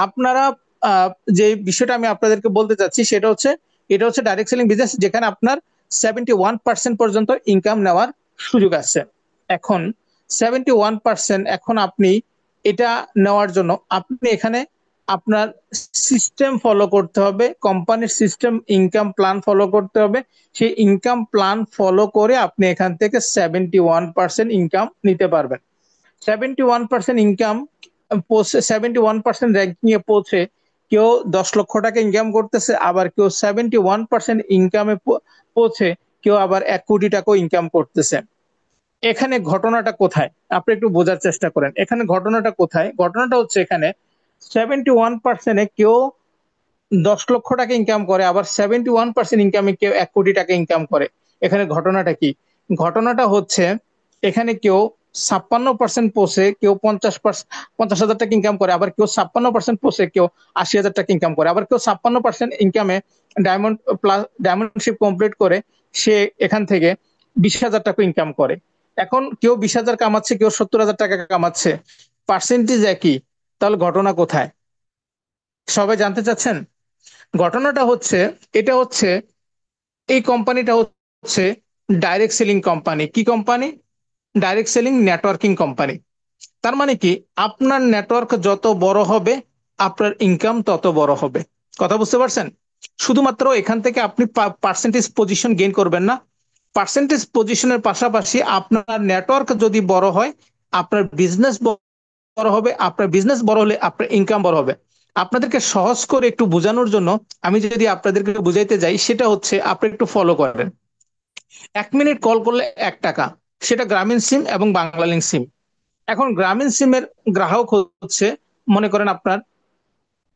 আপনারা আহ, যে বিষয়টা আমি আপনাদেরকে বলতে চাচ্ছি সেটা হচ্ছে, এটা হচ্ছে ডাইরেক্ট সেলিং বিজনেস যেখানে আপনার 71% পর্যন্ত ইনকাম নেওয়ার সুযোগ আছে। এখন 71%, এখন আপনি এটা নেওয়ার জন্য আপনি এখানে আপনার সিস্টেম ফলো করতে হবে, কোম্পানির সিস্টেম ইনকাম প্ল্যান ফলো করতে হবে। সেই ইনকাম প্ল্যান ফলো করে আপনি এখান থেকে 71% ইনকাম নিতে পারবেন। 71% ইনকাম, 71% র্যাঙ্কিং এ পৌঁছে কেউ 10 লক্ষ টাকা ইনকাম করতেছে, আবার কেউ 71% ইনকামে পৌঁছে কেউ আবার 1 কোটি টাকাও ইনকাম করতেছে। এখানে ঘটনাটা কোথায় আপনি একটু বোঝার চেষ্টা করেন। এখানে ঘটনাটা কোথায়? ঘটনাটা হচ্ছে এখানে 71%-এ কেউ 10 লক্ষ টাকা ইনকাম করে, আবার 71% ইনকামে কেউ 1 কোটি টাকা ইনকাম করে। এখানে ঘটনাটা কি? ঘটনাটা হচ্ছে এখানে কেউ 56% পোষে, কেউ 50,000 টাকা ইনকাম করে, আবার কেউ 56% পোষে কেউ 80,000 টাকা ইনকাম করে, আবার কেউ 56% ইনকামে ডায়মন্ড প্লাস ডায়মন্ডশিপ কমপ্লিট করে সে এখান থেকে 20,000 টাকা ইনকাম করে। এখন কেউ 20,000 কামাচ্ছে, কেউ 70,000 টাকা কামাচ্ছে, পার্সেন্টেজ একই, তাহলে ঘটনা কোথায়? সবাই জানতে চাচ্ছেন? ঘটনাটা হচ্ছে, এটা হচ্ছে, এই কোম্পানিটা হচ্ছে ডাইরেক্ট সেলিং কোম্পানি। কি company? Direct selling networking company. তার মানে কি, আপনার নেটওয়ার্ক যত বড় হবে আপনার ইনকাম তত বড় হবে। কথা বুঝতে পারছেন? শুধুমাত্র এখান থেকে আপনি পার্সেন্টেজ পজিশন গেইন করবেন না, পার্সেন্টেজ পজিশনের পাশাপাশি আপনার নেটওয়ার্ক যদি বড় হয় আপনার বিজনেস বড় হবে, আপনার বিজনেস বড় হলে আপনার ইনকাম বড় হবে। আপনাদেরকে সহজ করে একটু বোঝানোর জন্য আমি যদি আপনাদেরকে বুঝাইতে যাই সেটা হচ্ছে আপনি একটু ফলো করেন। 1 মিনিট কল করলে 1 টাকা, সেটা গ্রামীণ সিম এবং বাংলালিংক সিম। এখন গ্রামীণ সিমের গ্রাহক হচ্ছে মনে করেন আপনার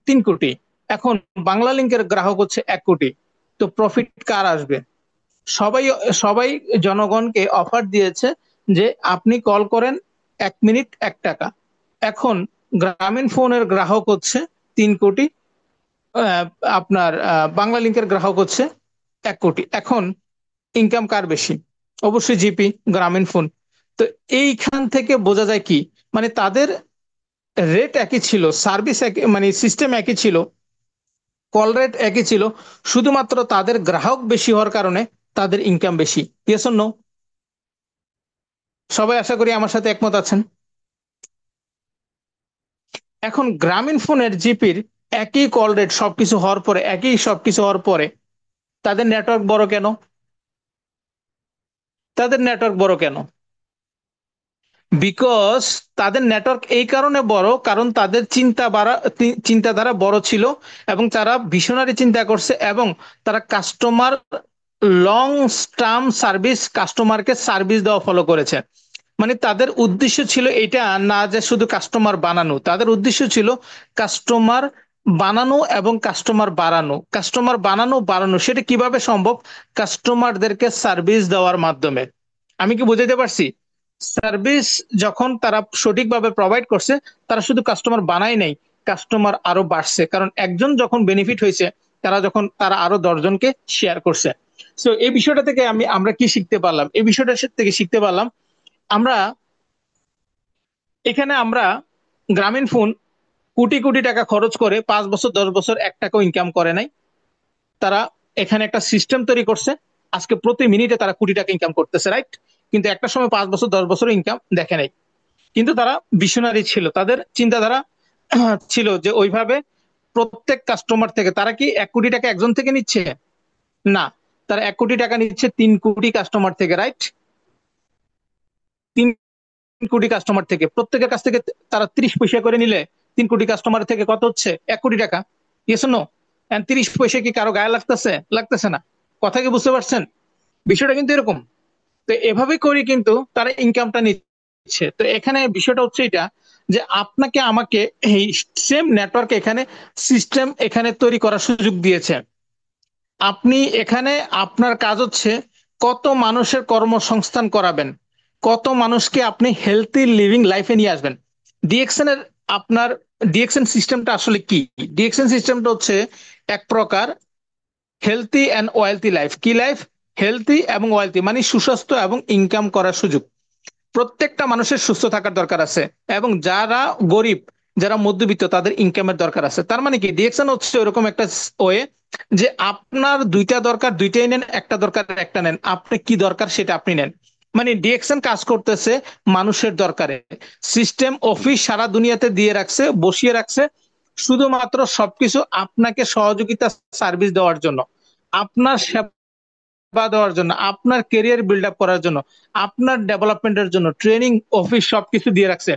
3 কোটি, এখন বাংলা লিংকের গ্রাহক হচ্ছে 1 কোটি। তো প্রফিট কার আসবে? সবাই সবাই জনগণকে অফার দিয়েছে যে আপনি কল করেন 1 মিনিট 1 টাকা। এখন গ্রামীণ ফোনের গ্রাহক হচ্ছে 3 কোটি, আহ, আপনার বাংলা লিংকের গ্রাহক হচ্ছে 1 কোটি। এখন ইনকাম কার বেশি? অবশ্যই জিপি, গ্রামীণ ফোন। তো এইখান থেকে বোঝা যায় কি, মানে তাদের রেট একই ছিল, সার্ভিস একই, মানে সিস্টেম একই ছিল, কল রেট একই ছিল, শুধুমাত্র তাদের গ্রাহক বেশি হওয়ার কারণে তাদের ইনকাম বেশি। Yes or no? সবাই আশা করি আমার সাথে একমত আছেন। এখন গ্রামীণ ফোনের জিপির একই কল রেট সবকিছু হওয়ার পরে, একই সবকিছু হওয়ার পরে তাদের নেটওয়ার্ক বড় কেন? তাদের নেটওয়ার্ক বড় কেন? বিকজ তাদের নেটওয়ার্ক এই কারণে বড় কারণ তাদের চিন্তাধারা বড় ছিল এবং তারা ভিশনারি চিন্তা করছে, এবং তারা কাস্টমার লং টার্ম সার্ভিস, কাস্টমারকে সার্ভিস দেওয়া ফলো করেছে। মানে তাদের উদ্দেশ্য ছিল এটা না যে শুধু কাস্টমার বানানো, তাদের উদ্দেশ্য ছিল কাস্টমার বানানো এবং কাস্টমার বাড়ানো। কাস্টমার বানানো বাড়ানো সেটা কিভাবে সম্ভব? কাস্টমারদেরকে সার্ভিস দেওয়ার মাধ্যমে। আমি কি বুঝাইতে পারছি? সার্ভিস যখন তারা সঠিকভাবে প্রোভাইড করছে, তারা শুধু কাস্টমার বানায় নাই, কাস্টমার আরো বাড়ছে, কারণ একজন যখন বেনিফিট হয়েছে তারা আরো 10 জনকে শেয়ার করছে। সো এই বিষয়টা থেকে আমরা কি শিখতে পারলাম? এই বিষয়টা থেকে শিখতে পারলাম আমরা, এখানে আমরা গ্রামীণ ফোন কোটি কোটি টাকা খরচ করে 5 বছর 10 বছর 1 টাকাও ইনকাম করে নাই। তারা এখানে একটা সিস্টেম তৈরি করছে, আজকে প্রতি মিনিটে তারা কোটি টাকা ইনকাম করতেছে, রাইট? কিন্তু একটা সময় 5 বছর 10 বছর ইনকাম দেখে নাই। কিন্তু তারা ভিশনারি ছিল, তাদের চিন্তাধারা ছিল যে ওইভাবে প্রত্যেক কাস্টমার থেকে তারা কি 1 কোটি টাকা একজন থেকে নিচ্ছে? না, তারা 1 কোটি টাকা নিচ্ছে 3 কোটি কাস্টমার থেকে, রাইট? 3 কোটি কাস্টমার থেকে, প্রত্যেকের কাছ থেকে তারা 30 পয়সা করে নিলে 3 কোটি কাস্টমার থেকে কত হচ্ছে? 1 কোটি টাকা। Yes no? 30 পয়সা কি কারো গায়ে লাগতেছে? লাগতেছে না। কথা কি বুঝতে পারছেন? বিষয়টা কিন্তু এরকম। তো এভাবে করে কিন্তু তারা ইনকামটা নিচ্ছে। তো এখানে বিষয়টা হচ্ছে এটা, যে আপনাকে আমাকে এই সেম নেটওয়ার্ক এখানে সিস্টেম এখানে তৈরি করার সুযোগ দিয়েছে। আপনি এখানে আপনার কাজ হচ্ছে কত মানুষের কর্মসংস্থান করাবেন, কত মানুষকে আপনি হেলথি লিভিং লাইফে নিয়ে আসবেন। ডিএক্সএন এর আপনার ডিএক্সএন সিস্টেমটা আসলে কি? ডিএক্সএন সিস্টেমটা হচ্ছে এক প্রকার হেলথি অ্যান্ড ওয়েলথি লাইফ। কি লাইফ? হেলথি এবং ওয়েলথি মানে সুস্বাস্থ্য এবং ইনকাম করার সুযোগ। প্রত্যেকটা মানুষের সুস্থ থাকার দরকার আছে, এবং যারা গরিব, যারা মধ্যবিত্ত, তাদের ইনকামের দরকার আছে। তার মানে কি, ডিএকশন হচ্ছে ওরকম একটা ওয়ে যে আপনার দুইটা দরকার দুইটাই নেন, একটা দরকার একটা নেন, আপনি কি দরকার সেটা আপনি নেন। মানে ডিএকশন কাজ করতেছে মানুষের দরকারে। সিস্টেম অফিস সারা দুনিয়াতে দিয়ে রাখছে, বসিয়ে রাখছে শুধুমাত্র সবকিছু আপনাকে সহযোগিতা সার্ভিস দেওয়ার জন্য, আপনার সেবা দেওয়ার জন্য, আপনার কেরিয়ার বিল্ড আপ করার জন্য, আপনার ডেভেলপমেন্টের জন্য ট্রেনিং অফিস সবকিছু দিয়ে রাখছে।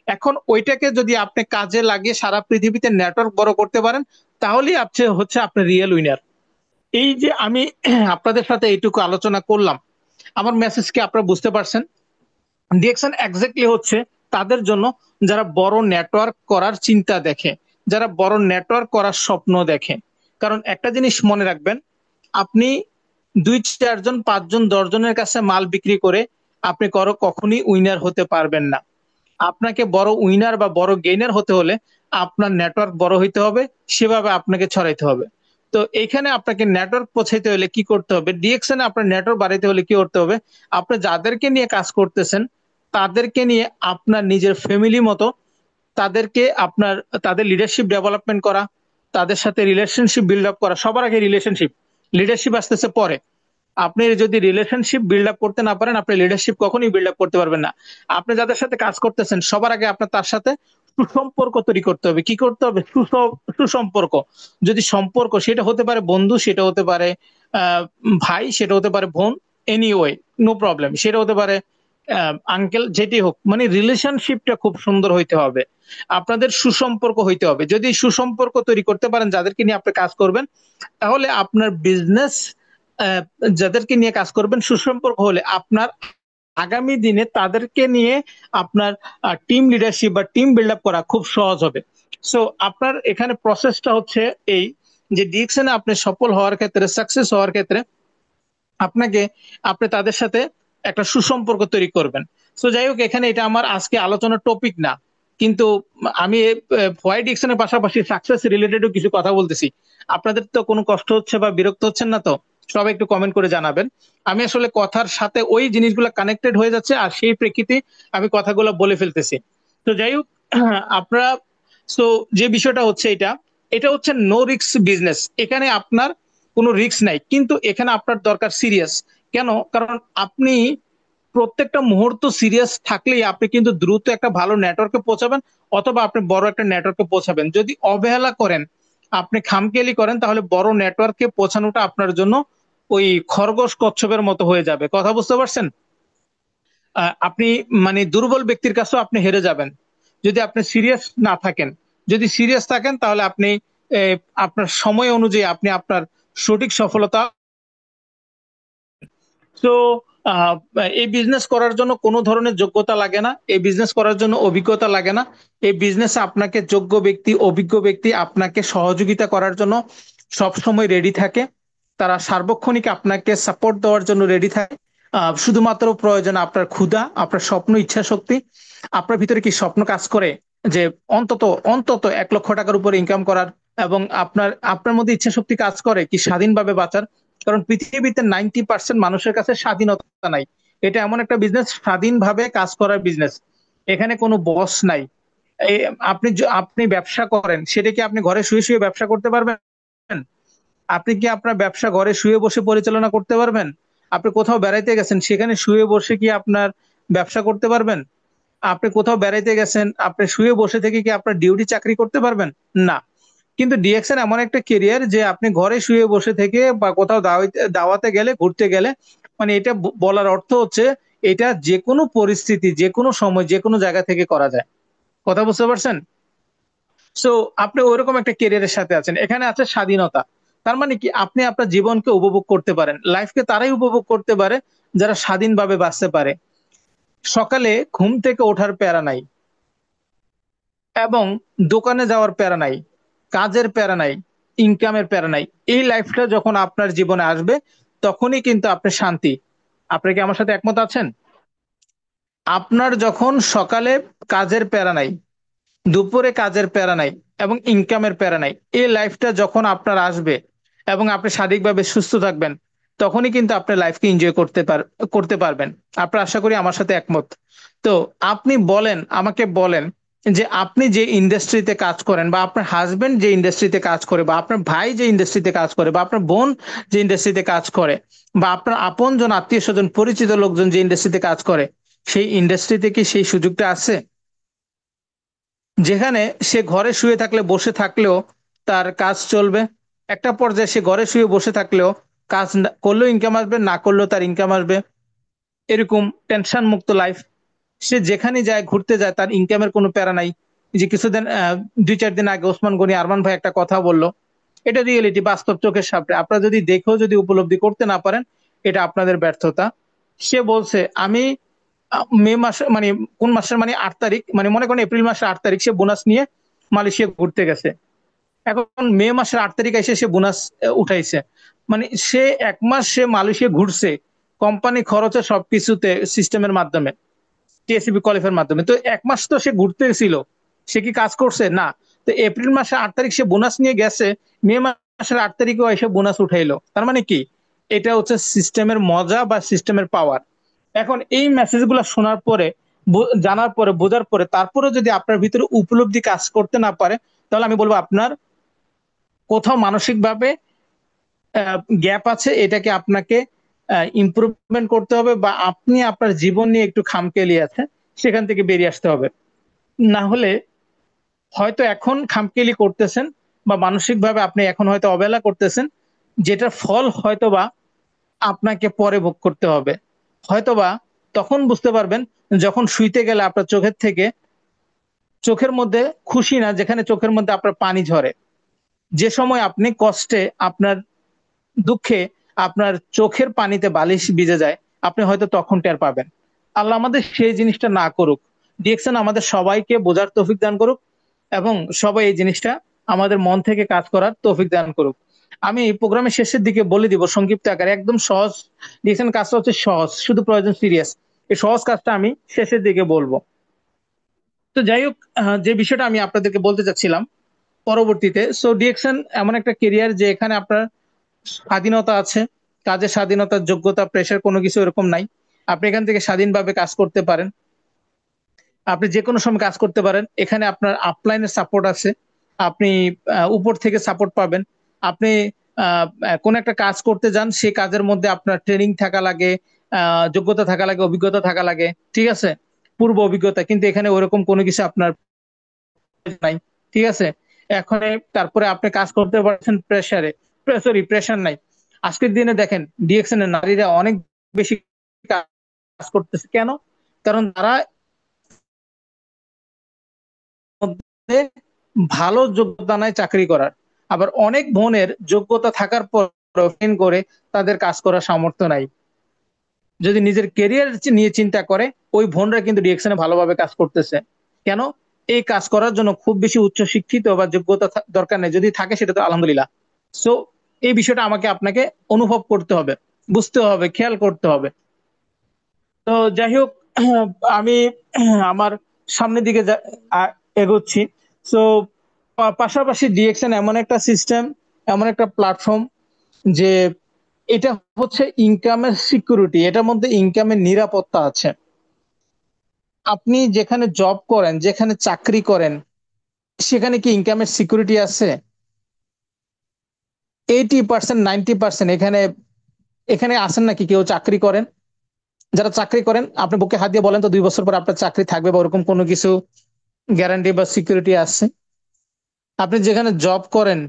এখন ওইটাকে যদি আপনি কাজে লাগিয়ে সারা পৃথিবীতে নেটওয়ার্ক বড় করতে পারেন, তাহলেই আপনি হচ্ছে আপনি রিয়েল উইনার। এই যে আমি আপনাদের সাথে এইটুকু আলোচনা করলাম, আমার মেসেজ কি আপনারা বুঝতে পারছেন? ডিএকশন এক্স্যাক্টলি হচ্ছে তাদের জন্য যারা বড় নেটওয়ার্ক করার চিন্তা দেখে, যারা বড় নেটওয়ার্ক করার স্বপ্ন দেখে। কারণ একটা জিনিস মনে রাখবেন, আপনি 2 4 জন 5 জন 10 জনের কাছে মাল বিক্রি করে আপনি কখনই উইনার হতে পারবেন না। আপনাকে বড় উইনার বা বড় গেইনার হতে হলে আপনার নেটওয়ার্ক বড় হইতে হবে, সেভাবে আপনাকে ছড়াইতে হবে। তো এখানে আপনাকে নেটওয়ার্ক পৌঁছাইতে হলে কি করতে হবে, ডিএকশনে আপনার নেটওয়ার্ক বাড়াইতে হলে কি করতে হবে, আপনি যাদেরকে নিয়ে কাজ করতেছেন তাদেরকে নিয়ে আপনার নিজের ফ্যামিলি মতো তাদেরকে আপনার তাদের লিডারশিপ ডেভেলপমেন্ট করা, তাদের সাথে রিলেশনশিপ বিল্ড আপ করা। সবার আগে রিলেশনশিপ, লিডারশিপ আসতেছে পরে। আপনি যদি রিলেশনশিপ বিল্ড আপ করতে না পারেন, আপনি লিডারশিপ কখনোই বিল্ড আপ করতে পারবেন না। আপনি যাদের সাথে কাজ করতেছেন সবার আগে আপনার তার সাথে সুসম্পর্ক তৈরি করতে হবে। কি করতে হবে? সুসম্পর্ক। যদি সম্পর্ক, সেটা হতে পারে বন্ধু, সেটা হতে পারে আহ ভাই, সেটা হতে পারে বোন, এনিওয়ে নো প্রবলেম, সেটা হতে পারে আঙ্কেল, যেটি হোক, মানে রিলেশনশিপটা খুব সুন্দর হইতে হবে, আপনাদের সুসম্পর্ক হইতে হবে। যদি সুসম্পর্ক তৈরি করতে পারেন যাদেরকে নিয়ে আপনি কাজ করবেন, তাহলে আপনার বিজনেস, যাদেরকে নিয়ে কাজ করবেন সুসম্পর্ক হলে আপনার আগামী দিনে তাদেরকে নিয়ে আপনার টিম লিডারশিপ বা টিম বিল্ড আপ করা খুব সহজ হবে। সো আপনার এখানে প্রসেসটা হচ্ছে এই, যে ডিএকশনে আপনি সফল হওয়ার ক্ষেত্রে, সাকসেস হওয়ার ক্ষেত্রে আপনাকে, আপনি তাদের সাথে একটা সুসম্পর্ক তৈরি করবেন। সো যাই হোক, এখানে এটা আমার আজকে আলোচনার টপিক না, কিন্তু আমি ভয় ডিকশনের পাশাপাশি সাকসেস রিলেটেডও কিছু কথা বলতেছি। আপনাদের তো কোনো কষ্ট হচ্ছে বা বিরক্ত হচ্ছেন না তো? সবাই একটু কমেন্ট করে জানাবেন। আমি আসলে কথার সাথে ওই জিনিসগুলো কানেক্টেড হয়ে যাচ্ছে, আর সেই প্রেক্ষিতে আমি কথাগুলো বলে ফেলতেছি। তো যাই হোক, আপনারা, সো যে বিষয়টা হচ্ছে এটা, এটা হচ্ছে নো রিস্ক বিজনেস। এখানে আপনার কোনো রিস্ক নাই, কিন্তু এখানে আপনার দরকার সিরিয়াস। কেন? কারণ আপনি প্রত্যেকটা মুহূর্ত সিরিয়াস থাকলেই আপনি কিন্তু দ্রুত একটা ভালো নেটওয়ার্কে পৌঁছাবেন, অথবা আপনি বড় একটা নেটওয়ার্কে পৌঁছাবেন। যদি অবহেলা করেন, আপনি খামখেয়ালি করেন, তাহলে বড় নেটওয়ার্কে পৌঁছানোটা আপনার জন্য ওই খরগোশ কচ্ছপের মতো হয়ে যাবে। কথা বুঝতে পারছেন? আপনি মানে দুর্বল ব্যক্তির কাছেও আপনি হেরে যাবেন যদি আপনি সিরিয়াস না থাকেন। যদি সিরিয়াস থাকেন তাহলে আপনি আপনার সময় অনুযায়ী আপনি আপনার সঠিক সফলতা। তো আহ, এই বিজনেস করার জন্য কোনো ধরনের যোগ্যতা লাগে না, এই বিজনেস করার জন্য অভিজ্ঞতা লাগে না। এই বিজনেসে আপনাকে যোগ্য ব্যক্তি, অভিজ্ঞ ব্যক্তি আপনাকে সহযোগিতা করার জন্য সব সময় রেডি থাকে। তারা সার্বক্ষণিক আপনাকে সাপোর্ট দেওয়ার জন্য রেডি থাকে। শুধুমাত্র প্রয়োজন আপনার ক্ষুধা, আপনার স্বপ্ন, ইচ্ছা শক্তি। আপনার ভিতরে কি স্বপ্ন কাজ করে যে অন্তত অন্তত 1 লক্ষ টাকার উপরে ইনকাম করার, এবং আপনার আপনার মধ্যে ইচ্ছা শক্তি কাজ করে কি স্বাধীনভাবে বাঁচার? কারণ পৃথিবীতে 90% মানুষের কাছে স্বাধীনতা নাই। এটা এমন একটা বিজনেস, স্বাধীনভাবে কাজ করার বিজনেস। এখানে কোনো বস নাই। আপনি ব্যবসা করেন, সেটা কি আপনি ঘরে শুয়ে শুয়ে ব্যবসা করতে পারবেন? আপনি কি আপনার ব্যবসা ঘরে শুয়ে বসে পরিচালনা করতে পারবেন? আপনি কোথাও বেড়াইতে গেছেন, সেখানে শুয়ে বসে কি আপনার ব্যবসা করতে পারবেন? আপনি কোথাও বেড়াইতে গেছেন, আপনি শুয়ে বসে থেকে কি আপনার ডিউটি চাকরি করতে পারবেন? না। কিন্তু ডিএক্সএন এমন একটা কেরিয়ার যে আপনি ঘরে শুয়ে বসে থেকে বা কোথাও দাওয়াতে গেলে, ঘুরতে গেলে, মানে এটা বলার অর্থ হচ্ছে এটা যে কোনো পরিস্থিতি, যে কোনো সময়, যে কোনো জায়গা থেকে করা যায়। কথা বুঝতে পারছেন? সো আপনি ওইরকম একটা কেরিয়ারের সাথে আছেন, এখানে আছে স্বাধীনতা। তার মানে কি, আপনি আপনার জীবনকে উপভোগ করতে পারেন। লাইফকে তারাই উপভোগ করতে পারে যারা স্বাধীনভাবে বাঁচতে পারে। সকালে ঘুম থেকে ওঠার প্যারা নাই, এবং দোকানে যাওয়ার প্যারা নাই, কাজের প্যারা নাই, ইনকামের প্যারা নাই। এই লাইফটা যখন আপনার জীবনে আসবে, তখনই কিন্তু আপনি শান্তি। আপনি কি আমার সাথে একমত আছেন? আপনার যখন সকালে কাজের প্যারা নাই, দুপুরে কাজের প্যারা নাই, এবং ইনকামের প্যারা নাই, এই লাইফটা যখন আপনার আসবে এবং আপনি শারীরিকভাবে সুস্থ থাকবেন, তখনই কিন্তু আপনি লাইফকে এনজয় করতে পারবেন। আপনার, আশা করি আমার সাথে একমত। তো আপনি বলেন, আমাকে বলেন যে আপনি যে ইন্ডাস্ট্রিতে কাজ করেন, বা আপনার হাজবেন্ড যে ইন্ডাস্ট্রিতে কাজ করে, বা আপনার ভাই যে ইন্ডাস্ট্রিতে কাজ করে, বা আপনার বোন যে ইন্ডাস্ট্রিতে কাজ করে, বা আপনার আপনজন, আত্মীয় স্বজন, পরিচিত লোকজন যে ইন্ডাস্ট্রিতে কাজ করে, সেই ইন্ডাস্ট্রিতে কি সেই সুযোগটা আছে? যেখানে সে ঘরে শুয়ে থাকলে, বসে থাকলেও তার কাজ চলবে। একটা পর্যায়ে সে ঘরে শুয়ে বসে থাকলেও করলেও ইনকাম আসবে, না করলেও তার ইনকাম আসবে। এরকম টেনশন মুক্ত লাইফ। সে যেখানে যায়, ঘুরতে যায়, তার ইনকামের কোনো প্যারা নাই। যে কিছুদিন ২-৪ দিন আগে ওসমান গনি আরমান ভাই একটা কথা বললো, এটা রিয়েলিটি, বাস্তব চোখের সামনে। আপনারা যদি দেখেও যদি উপলব্ধি করতে না পারেন, এটা আপনাদের ব্যর্থতা। সে বলছে, আমি মে মাসে, মানে কোন মাসের, মানে ৮ তারিখ, মানে মনে করেন এপ্রিল মাসের ৮ তারিখ সে বোনাস নিয়ে মালয়েশিয়া ঘুরতে গেছে। এখন মে মাসের ৮ তারিখ এসে সে বোনাস উঠাইছে। মানে সে ১ মাস সে মালয়েশিয়া ঘুরছে, কোম্পানি খরচে সবকিছুতে, সিস্টেমের মাধ্যমে, টিএসসিবি কোয়ালিফায়ার মাধ্যমে। তো ১ মাস তো সে ঘুরতে ছিল, সে কি কাজ করছে? না। তো এপ্রিল মাসের ৮ তারিখ সে বোনাস নিয়ে গেছে, মে মাসের ৮ তারিখেও এসে বোনাস উঠাইলো। তার মানে কি, এটা হচ্ছে সিস্টেমের মজা বা সিস্টেমের পাওয়ার। এখন এই মেসেজ গুলা শোনার পরে, জানার পরে, বোঝার পরে, তারপরে যদি আপনার ভিতরে উপলব্ধি কাজ করতে না পারে, তাহলে আমি বলবো আপনার কোথাও মানসিকভাবে গ্যাপ আছে। এটাকে আপনাকে ইমপ্রুভমেন্ট করতে হবে, বা আপনি আপনার জীবন নিয়ে একটু খামখেয়ালি আছে, সেখান থেকে বেরিয়ে আসতে হবে। না হলে হয়তো এখন খামখেয়ালি করতেছেন, বা মানসিকভাবে আপনি এখন হয়তো অবহেলা করতেছেন, যেটার ফল হয়তোবা আপনাকে পরে ভোগ করতে হবে। হয়তোবা তখন বুঝতে পারবেন, যখন শুইতে গেলে আপনার চোখের মধ্যে খুশি না, যেখানে চোখের মধ্যে আপনার পানি ঝরে। যে সময় আপনি কষ্টে, আপনার দুঃখে, আপনার চোখের পানিতে বালিশ ভিজে যায়, আপনি হয়তো তখন টের পাবেন। আল্লাহ আমাদের সেই জিনিসটা না করুক। ডিএকশন আমাদের সবাইকে বোঝার তৌফিক দান করুক, এবং সবাই এই জিনিসটা আমাদের মন থেকে কাজ করার তৌফিক দান করুক। আমি প্রোগ্রামের শেষের দিকে বলে দিব সংক্ষিপ্ত আকারে, একদম সহজ। ডিএকশন কাজটা হচ্ছে সহজ, শুধু প্রয়োজন সিরিয়াস। এই সহজ কাজটা আমি শেষের দিকে বলবো। তো যাই হোক, যে বিষয়টা আমি আপনাদেরকে বলতে চাচ্ছিলাম পরবর্তীতে, সো ডিএকশন এমন একটা কেরিয়ার যে এখানে আপনার স্বাধীনতা আছে, কাজের স্বাধীনতার, যোগ্যতা, প্রেশার কোনো কিছু এরকম নাই। আপনি এখান থেকে স্বাধীনভাবে কাজ করতে পারেন। আপনি যেকোনো সময় কাজ করতে পারেন। এখানে আপনার আপলাইনের সাপোর্ট আছে। আপনি উপর থেকে সাপোর্ট পাবেন। আপনি কোন একটা কাজ করতে যান, সেই কাজের মধ্যে আপনার ট্রেনিং থাকা লাগে, যোগ্যতা থাকা লাগে, অভিজ্ঞতা থাকা লাগে। ঠিক আছে? পূর্ব অভিজ্ঞতা। কিন্তু এখানে ওরকম কোনো কিছু আপনার নাই। ঠিক আছে? এখন তারপরে আপনি কাজ করতে পারছেন প্রেসারে, সরি প্রেশার নাই। আজকের দিনে দেখেন, ডিএকশন এর নারীরা অনেক বেশি কাজ করতেছে। কেন? কারণ তারা মধ্যে ভালো যোগ্যতা নাই চাকরি করার। আবার অনেক বোনের যোগ্যতা থাকার পর করে তাদের কাজ করার সামর্থ্য নাই। যদি নিজের কেরিয়ার নিয়ে চিন্তা করে, ওই বোনরা কিন্তু ডিএকশনে ভালোভাবে কাজ করতেছে। কেন? এই কাজ করার জন্য খুব বেশি উচ্চ শিক্ষিত বা যোগ্যতা দরকার নেই, যদি থাকে সেটা তো আলহামদুলিল্লাহ। সো এই বিষয়টা আমাকে আপনাকে অনুভব করতে হবে, বুঝতে হবে, খেয়াল করতে হবে। তো যাই হোক, আমি আমার সামনের দিকে এগোচ্ছি। সো পাশাপাশি ডিএকশন এমন একটা সিস্টেম, এমন একটা প্ল্যাটফর্ম, যে এটা হচ্ছে ইনকামের সিকিউরিটি, এটার মধ্যে ইনকামের নিরাপত্তা আছে। আপনি যেখানে জব করেন, যেখানে চাকরি করেন, সেখানে কি ইনকামের সিকিউরিটি আছে? 80%, 90% এখানে এখানে আসেন নাকি কেউ চাকরি করেন? যারা চাকরি করেন, আপনি বুকে হাত দিয়ে বলেন তো, 2 বছর পর আপনার চাকরি থাকবে বা ওরকম কোনো কিছু গ্যারান্টি বা সিকিউরিটি আছে? আপনি যেখানে জব করেন,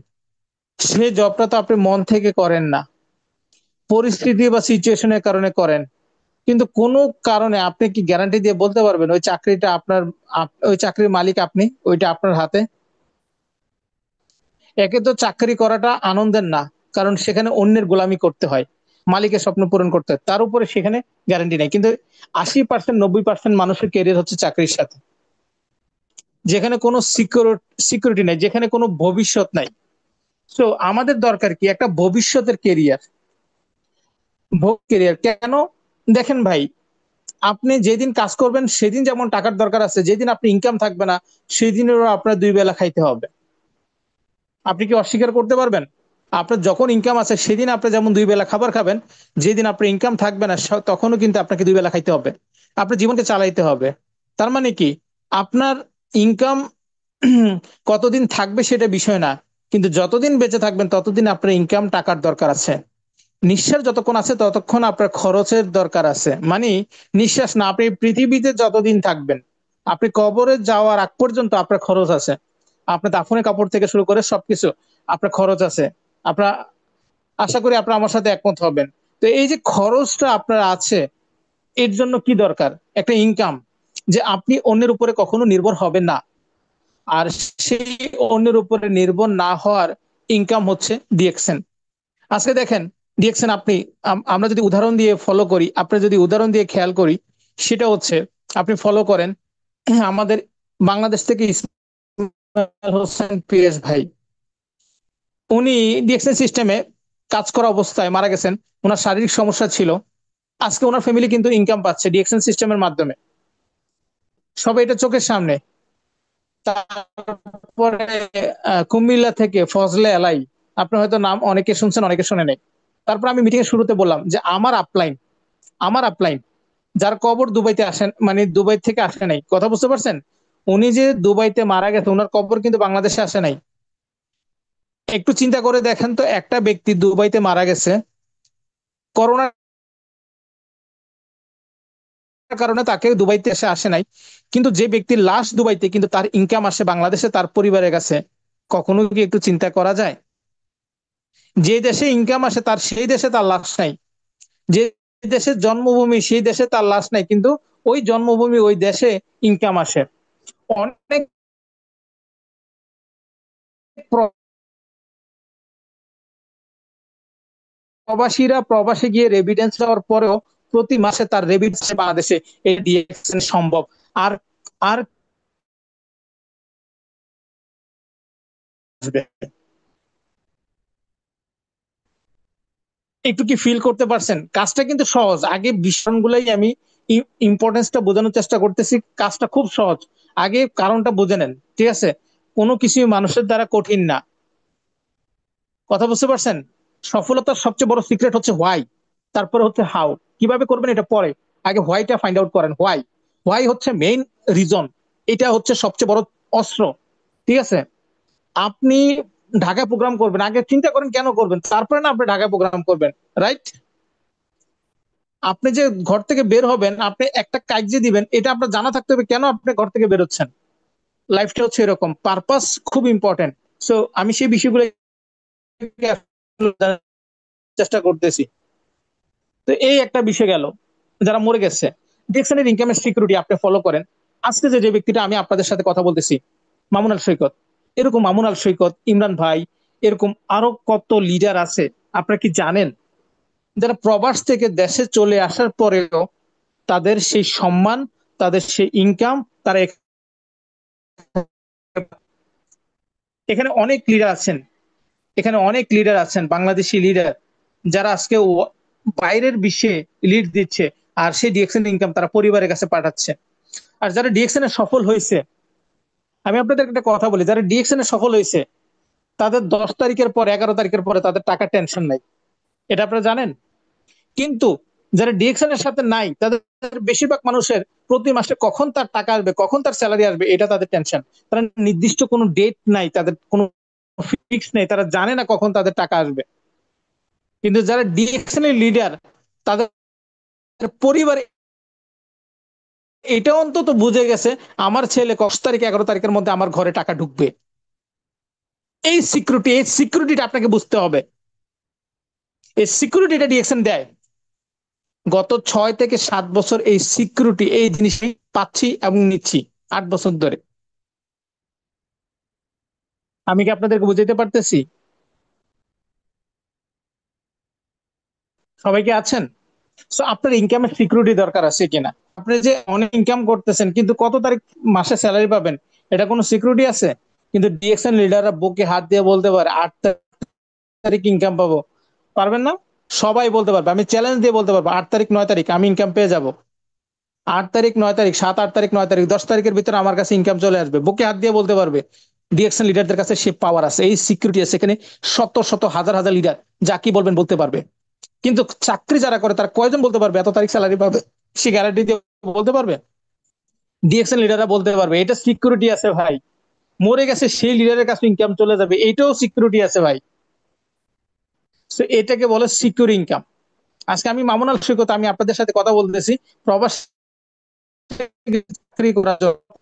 সেই জবটা তো আপনি মন থেকে করেন না, পরিস্থিতি বা সিচুয়েশনের কারণে করেন। কিন্তু কোনো কারণে আপনি কি গ্যারান্টি দিয়ে বলতে পারবেন ওই চাকরিটা আপনার, ওই চাকরির মালিক আপনি, ওইটা আপনার হাতে? একে তো চাকরি করাটা আনন্দের না, কারণ সেখানে অন্যের গোলামি করতে হয়, মালিকের স্বপ্ন পূরণ করতে হয়, তার উপরে সেখানে গ্যারান্টি নাই। কিন্তু 80% 90% মানুষের কেরিয়ার হচ্ছে চাকরির সাথে, যেখানে কোনো সিকিউরিটি নাই, যেখানে কোনো ভবিষ্যৎ নাই। তো আমাদের দরকার কি একটা ভবিষ্যতের কেরিয়ার। কেরিয়ার কেন? দেখেন ভাই, আপনি যেদিন কাজ করবেন সেদিন যেমন টাকার দরকার আছে, যেদিন আপনি ইনকাম থাকবে না সেদিনেরও আপনার দুই বেলা খাইতে হবে। আপনি কি অস্বীকার করতে পারবেন? আপনার যখন ইনকাম আছে সেদিন আপনি যেমন দুই বেলা খাবার খাবেন, যেদিন আপনার ইনকাম থাকবে না তখনও কিন্তু আপনাকে দুই বেলা খাইতে হবে, আপনার জীবনকে চালাইতে হবে। তার মানে কি, আপনার ইনকাম কতদিন থাকবে সেটা বিষয় না, কিন্তু যতদিন বেঁচে থাকবেন ততদিন আপনার ইনকাম টাকার দরকার আছে। নিঃশ্বাস যতক্ষণ আছে ততক্ষণ আপনার খরচের দরকার আছে। মানে নিঃশ্বাস না, আপনি পৃথিবীতে যতদিন থাকবেন, আপনি কবরে যাওয়ার আগ পর্যন্ত আপনার খরচ আছে। আপনার দাফনের কাপড় থেকে শুরু করে সবকিছু আপনার খরচ আছে। আপনার, আশা করি আপনার আমার সাথে একমত হবেন। তো এই যে খরচটা আপনার আছে, এর জন্য কি দরকার? একটা ইনকাম, যে আপনি অন্যের উপরে কখনো নির্ভর হবেন না। আর সেই অন্যের উপরে নির্ভর না হওয়ার ইনকাম হচ্ছে ডিএকশন। আজকে দেখেন, ডিএকশন আপনি, আমরা যদি উদাহরণ দিয়ে ফলো করি, আপনি যদি উদাহরণ দিয়ে খেয়াল করি, সেটা হচ্ছে আপনি ফলো করেন আমাদের বাংলাদেশ থেকে ইসমাইল হোসেন পিএস ভাই, উনি ডিএকশন সিস্টেমে কাজ করা অবস্থায় মারা গেছেন। ওনার শারীরিক সমস্যা ছিল, আজকে ওনার ফ্যামিলি কিন্তু ইনকাম পাচ্ছে ডিএকশন সিস্টেমের মাধ্যমে, সবাই এটা চোখের সামনে। তারপরে কুমিল্লা থেকে ফজলে এলাই, আপনি হয়তো নাম অনেকে শুনছেন অনেকে শুনে নেই। তারপর আমি মিটিং এর শুরুতে বললাম যে আমার আপলাইন যার কবর দুবাইতে আসেন, মানে দুবাই থেকে আসে নাই, কথা বুঝতে পারছেন? উনি যে দুবাইতে মারা গেছে ওনার কবর কিন্তু বাংলাদেশে আসে নাই। একটু চিন্তা করে দেখেন তো, একটা ব্যক্তি দুবাইতে মারা গেছে করোনার কারণে, তাকে দুবাইতে এসে আসে নাই, কিন্তু যে ব্যক্তির লাশ দুবাইতে কিন্তু তার ইনকাম আসে বাংলাদেশে তার পরিবারের কাছে, কখনো কি একটু চিন্তা করা যায়? যে দেশে ইনকাম আসে তার সেই দেশে তার লাশ নাই, যে দেশের জন্মভূমি সেই দেশে তার লাশ নাই, কিন্তু ওই জন্মভূমি ওই দেশে ইনকাম আসে। অনেক প্রবাসীরা প্রবাসে গিয়ে রেভিডেন্স দেওয়ার পরেও প্রতি মাসে তার রেভিডেন্স বাংলাদেশে এই ডিএক্সএন সম্ভব। আর আর একটু কি ফিল করতে পারছেন? কাজটা কিন্তু সহজ, আগে বিষয়গুলাই আমি ইম্পর্টেন্সটা বোঝানোর চেষ্টা করতেছি। কাজটা খুব সহজ, আগে কারণটা বুঝে নেন, ঠিক আছে? কোনো কিছুই মানুষের দ্বারা কঠিন না, কথা বুঝতে পারছেন? সফলতার সবচেয়ে বড় সিক্রেট হচ্ছে হোয়াই, তারপরে হচ্ছে হাউ। কিভাবে করবেন এটা পরে, আগে হোয়াইটা ফাইন্ড আউট করেন। হোয়াই, হোয়াই হচ্ছে মেইন রিজন, এটা হচ্ছে সবচেয়ে বড় অস্ত্র, ঠিক আছে? আপনি ঢাকায় প্রোগ্রাম করবেন, আগে চিন্তা করেন কেন করবেন, তারপরে না আপনি ঢাকায় প্রোগ্রাম করবেন, রাইট? আপনি যে ঘর থেকে বের হবেন, আপনি একটা কাজ যে দিবেন এটা আপনার জানা থাকতে হবে কেন আপনি ঘর থেকে বেরোচ্ছেন। লাইফটা হচ্ছে এরকম, পারপাস খুব ইম্পর্টেন্ট। সো আমি সেই বিষয়গুলো চেষ্টা করতেছি। তো এই একটা বিষয় গেল, যারা মরে গেছে, ডিকশনের ইনকামের সিকিউরিটি আপনি ফলো করেন। আজকে যে ব্যক্তিটা আমি আপনাদের সাথে কথা বলতেছি, মামুন আল সৈকত, এরকম মামুন আল সৈকত, ইমরান ভাই, এরকম আরো কত লিডার আছে। আপনারা কি জানেন, যারা প্রবাস থেকে দেশে চলে আসার পরেও তাদের সেই সম্মান, তাদের সেই ইনকাম, তারা এখানে অনেক লিডার আছেন, এখানে অনেক লিডার আছেন বাংলাদেশি লিডার, যারা আজকে বাইরের বিশ্বে লিড দিচ্ছে, আর সেই ডিএকশন ইনকাম তারা পরিবারের কাছে পাঠাচ্ছে। আর যারা ডিএকশন এ সফল হয়েছে, আমি আপনাদের একটা কথা বলি, যারা ডিএকশন এ সফল হয়েছে তাদের 10 তারিখের পর 11 তারিখের পরে তাদের টাকা টেনশন নাই, এটা আপনারা জানেন? কিন্তু যারা ডিএকশন এর সাথে নাই, তাদের বেশিরভাগ মানুষের প্রতি মাসে কখন তার টাকা আসবে, কখন তার স্যালারি আসবে, এটা তাদের টেনশন। তারা নির্দিষ্ট কোনো ডেট নাই, তাদের কোনো ফিক্স নেই, তারা জানে না কখন তাদের টাকা আসবে। কিন্তু যারা ডিএকশন এর লিডার, তাদের পরিবারে এটা অন্তত বুঝে গেছে আমার ছেলে 10 তারিখ 11 তারিখের মধ্যে আমার ঘরে টাকা ঢুকবে। এই সিকিউরিটিটা আপনাকে বুঝতে হবে, এই সিকিউরিটিটা ডিএকশন দেয়। গত 6 থেকে 7 বছর এই সিকিউরিটি, এই জিনিসই পাচ্ছি এবং নিচ্ছি, 8 বছর ধরে। আমি কি আপনাদেরকে বুঝাইতে পারতেছি? সবাই কি আছেন? সো আপনার ইনকামের সিকিউরিটি দরকার আছে কিনা? আপনি যে অনেক ইনকাম করতেছেন কিন্তু কত তারিখ মাসে স্যালারি পাবেন, এটা কোনো সিকিউরিটি আছে? কিন্তু ডিএকশন লিডাররা বুকে হাত দিয়ে বলতে পারে 8 তারিখ ইনকাম পাবো, পারবেন না? সবাই বলতে পারবে, আমি চ্যালেঞ্জ দিয়ে বলতে পারবো 8 তারিখ 9 তারিখ আমি ইনকাম পেয়ে যাব। 8 তারিখ 9 তারিখ 7 8 তারিখ 9 তারিখ 10 তারিখের ভিতরে আমার কাছে ইনকাম চলে আসবে, বুকে হাত দিয়ে বলতে পারবে। ডিএকশন লিডারদের কাছে সে পাওয়ার আছে, এই সিকিউরিটি আছে, এখানে শত শত হাজার হাজার লিডার যা কি বলবেন বলতে পারবে। কিন্তু চাকরি যারা করে তারা কয়জন বলতে পারবে এত তারিখ স্যালারি পাবে? সে গ্যারান্টি দিয়ে বলতে পারবে? ডিএকশন লিডাররা বলতে পারবে, এটা সিকিউরিটি আছে ভাই। মরে গেছে সেই লিডারের কাছে ইনকাম চলে যাবে, এটাও সিকিউরিটি আছে ভাই। তো এটাকে বলে সিকিউর ইনকাম। আজকে আমি মামুন আল সৈকত, আমি আপনাদের সাথে কথা বলতেছি প্রবাস চাকরি করার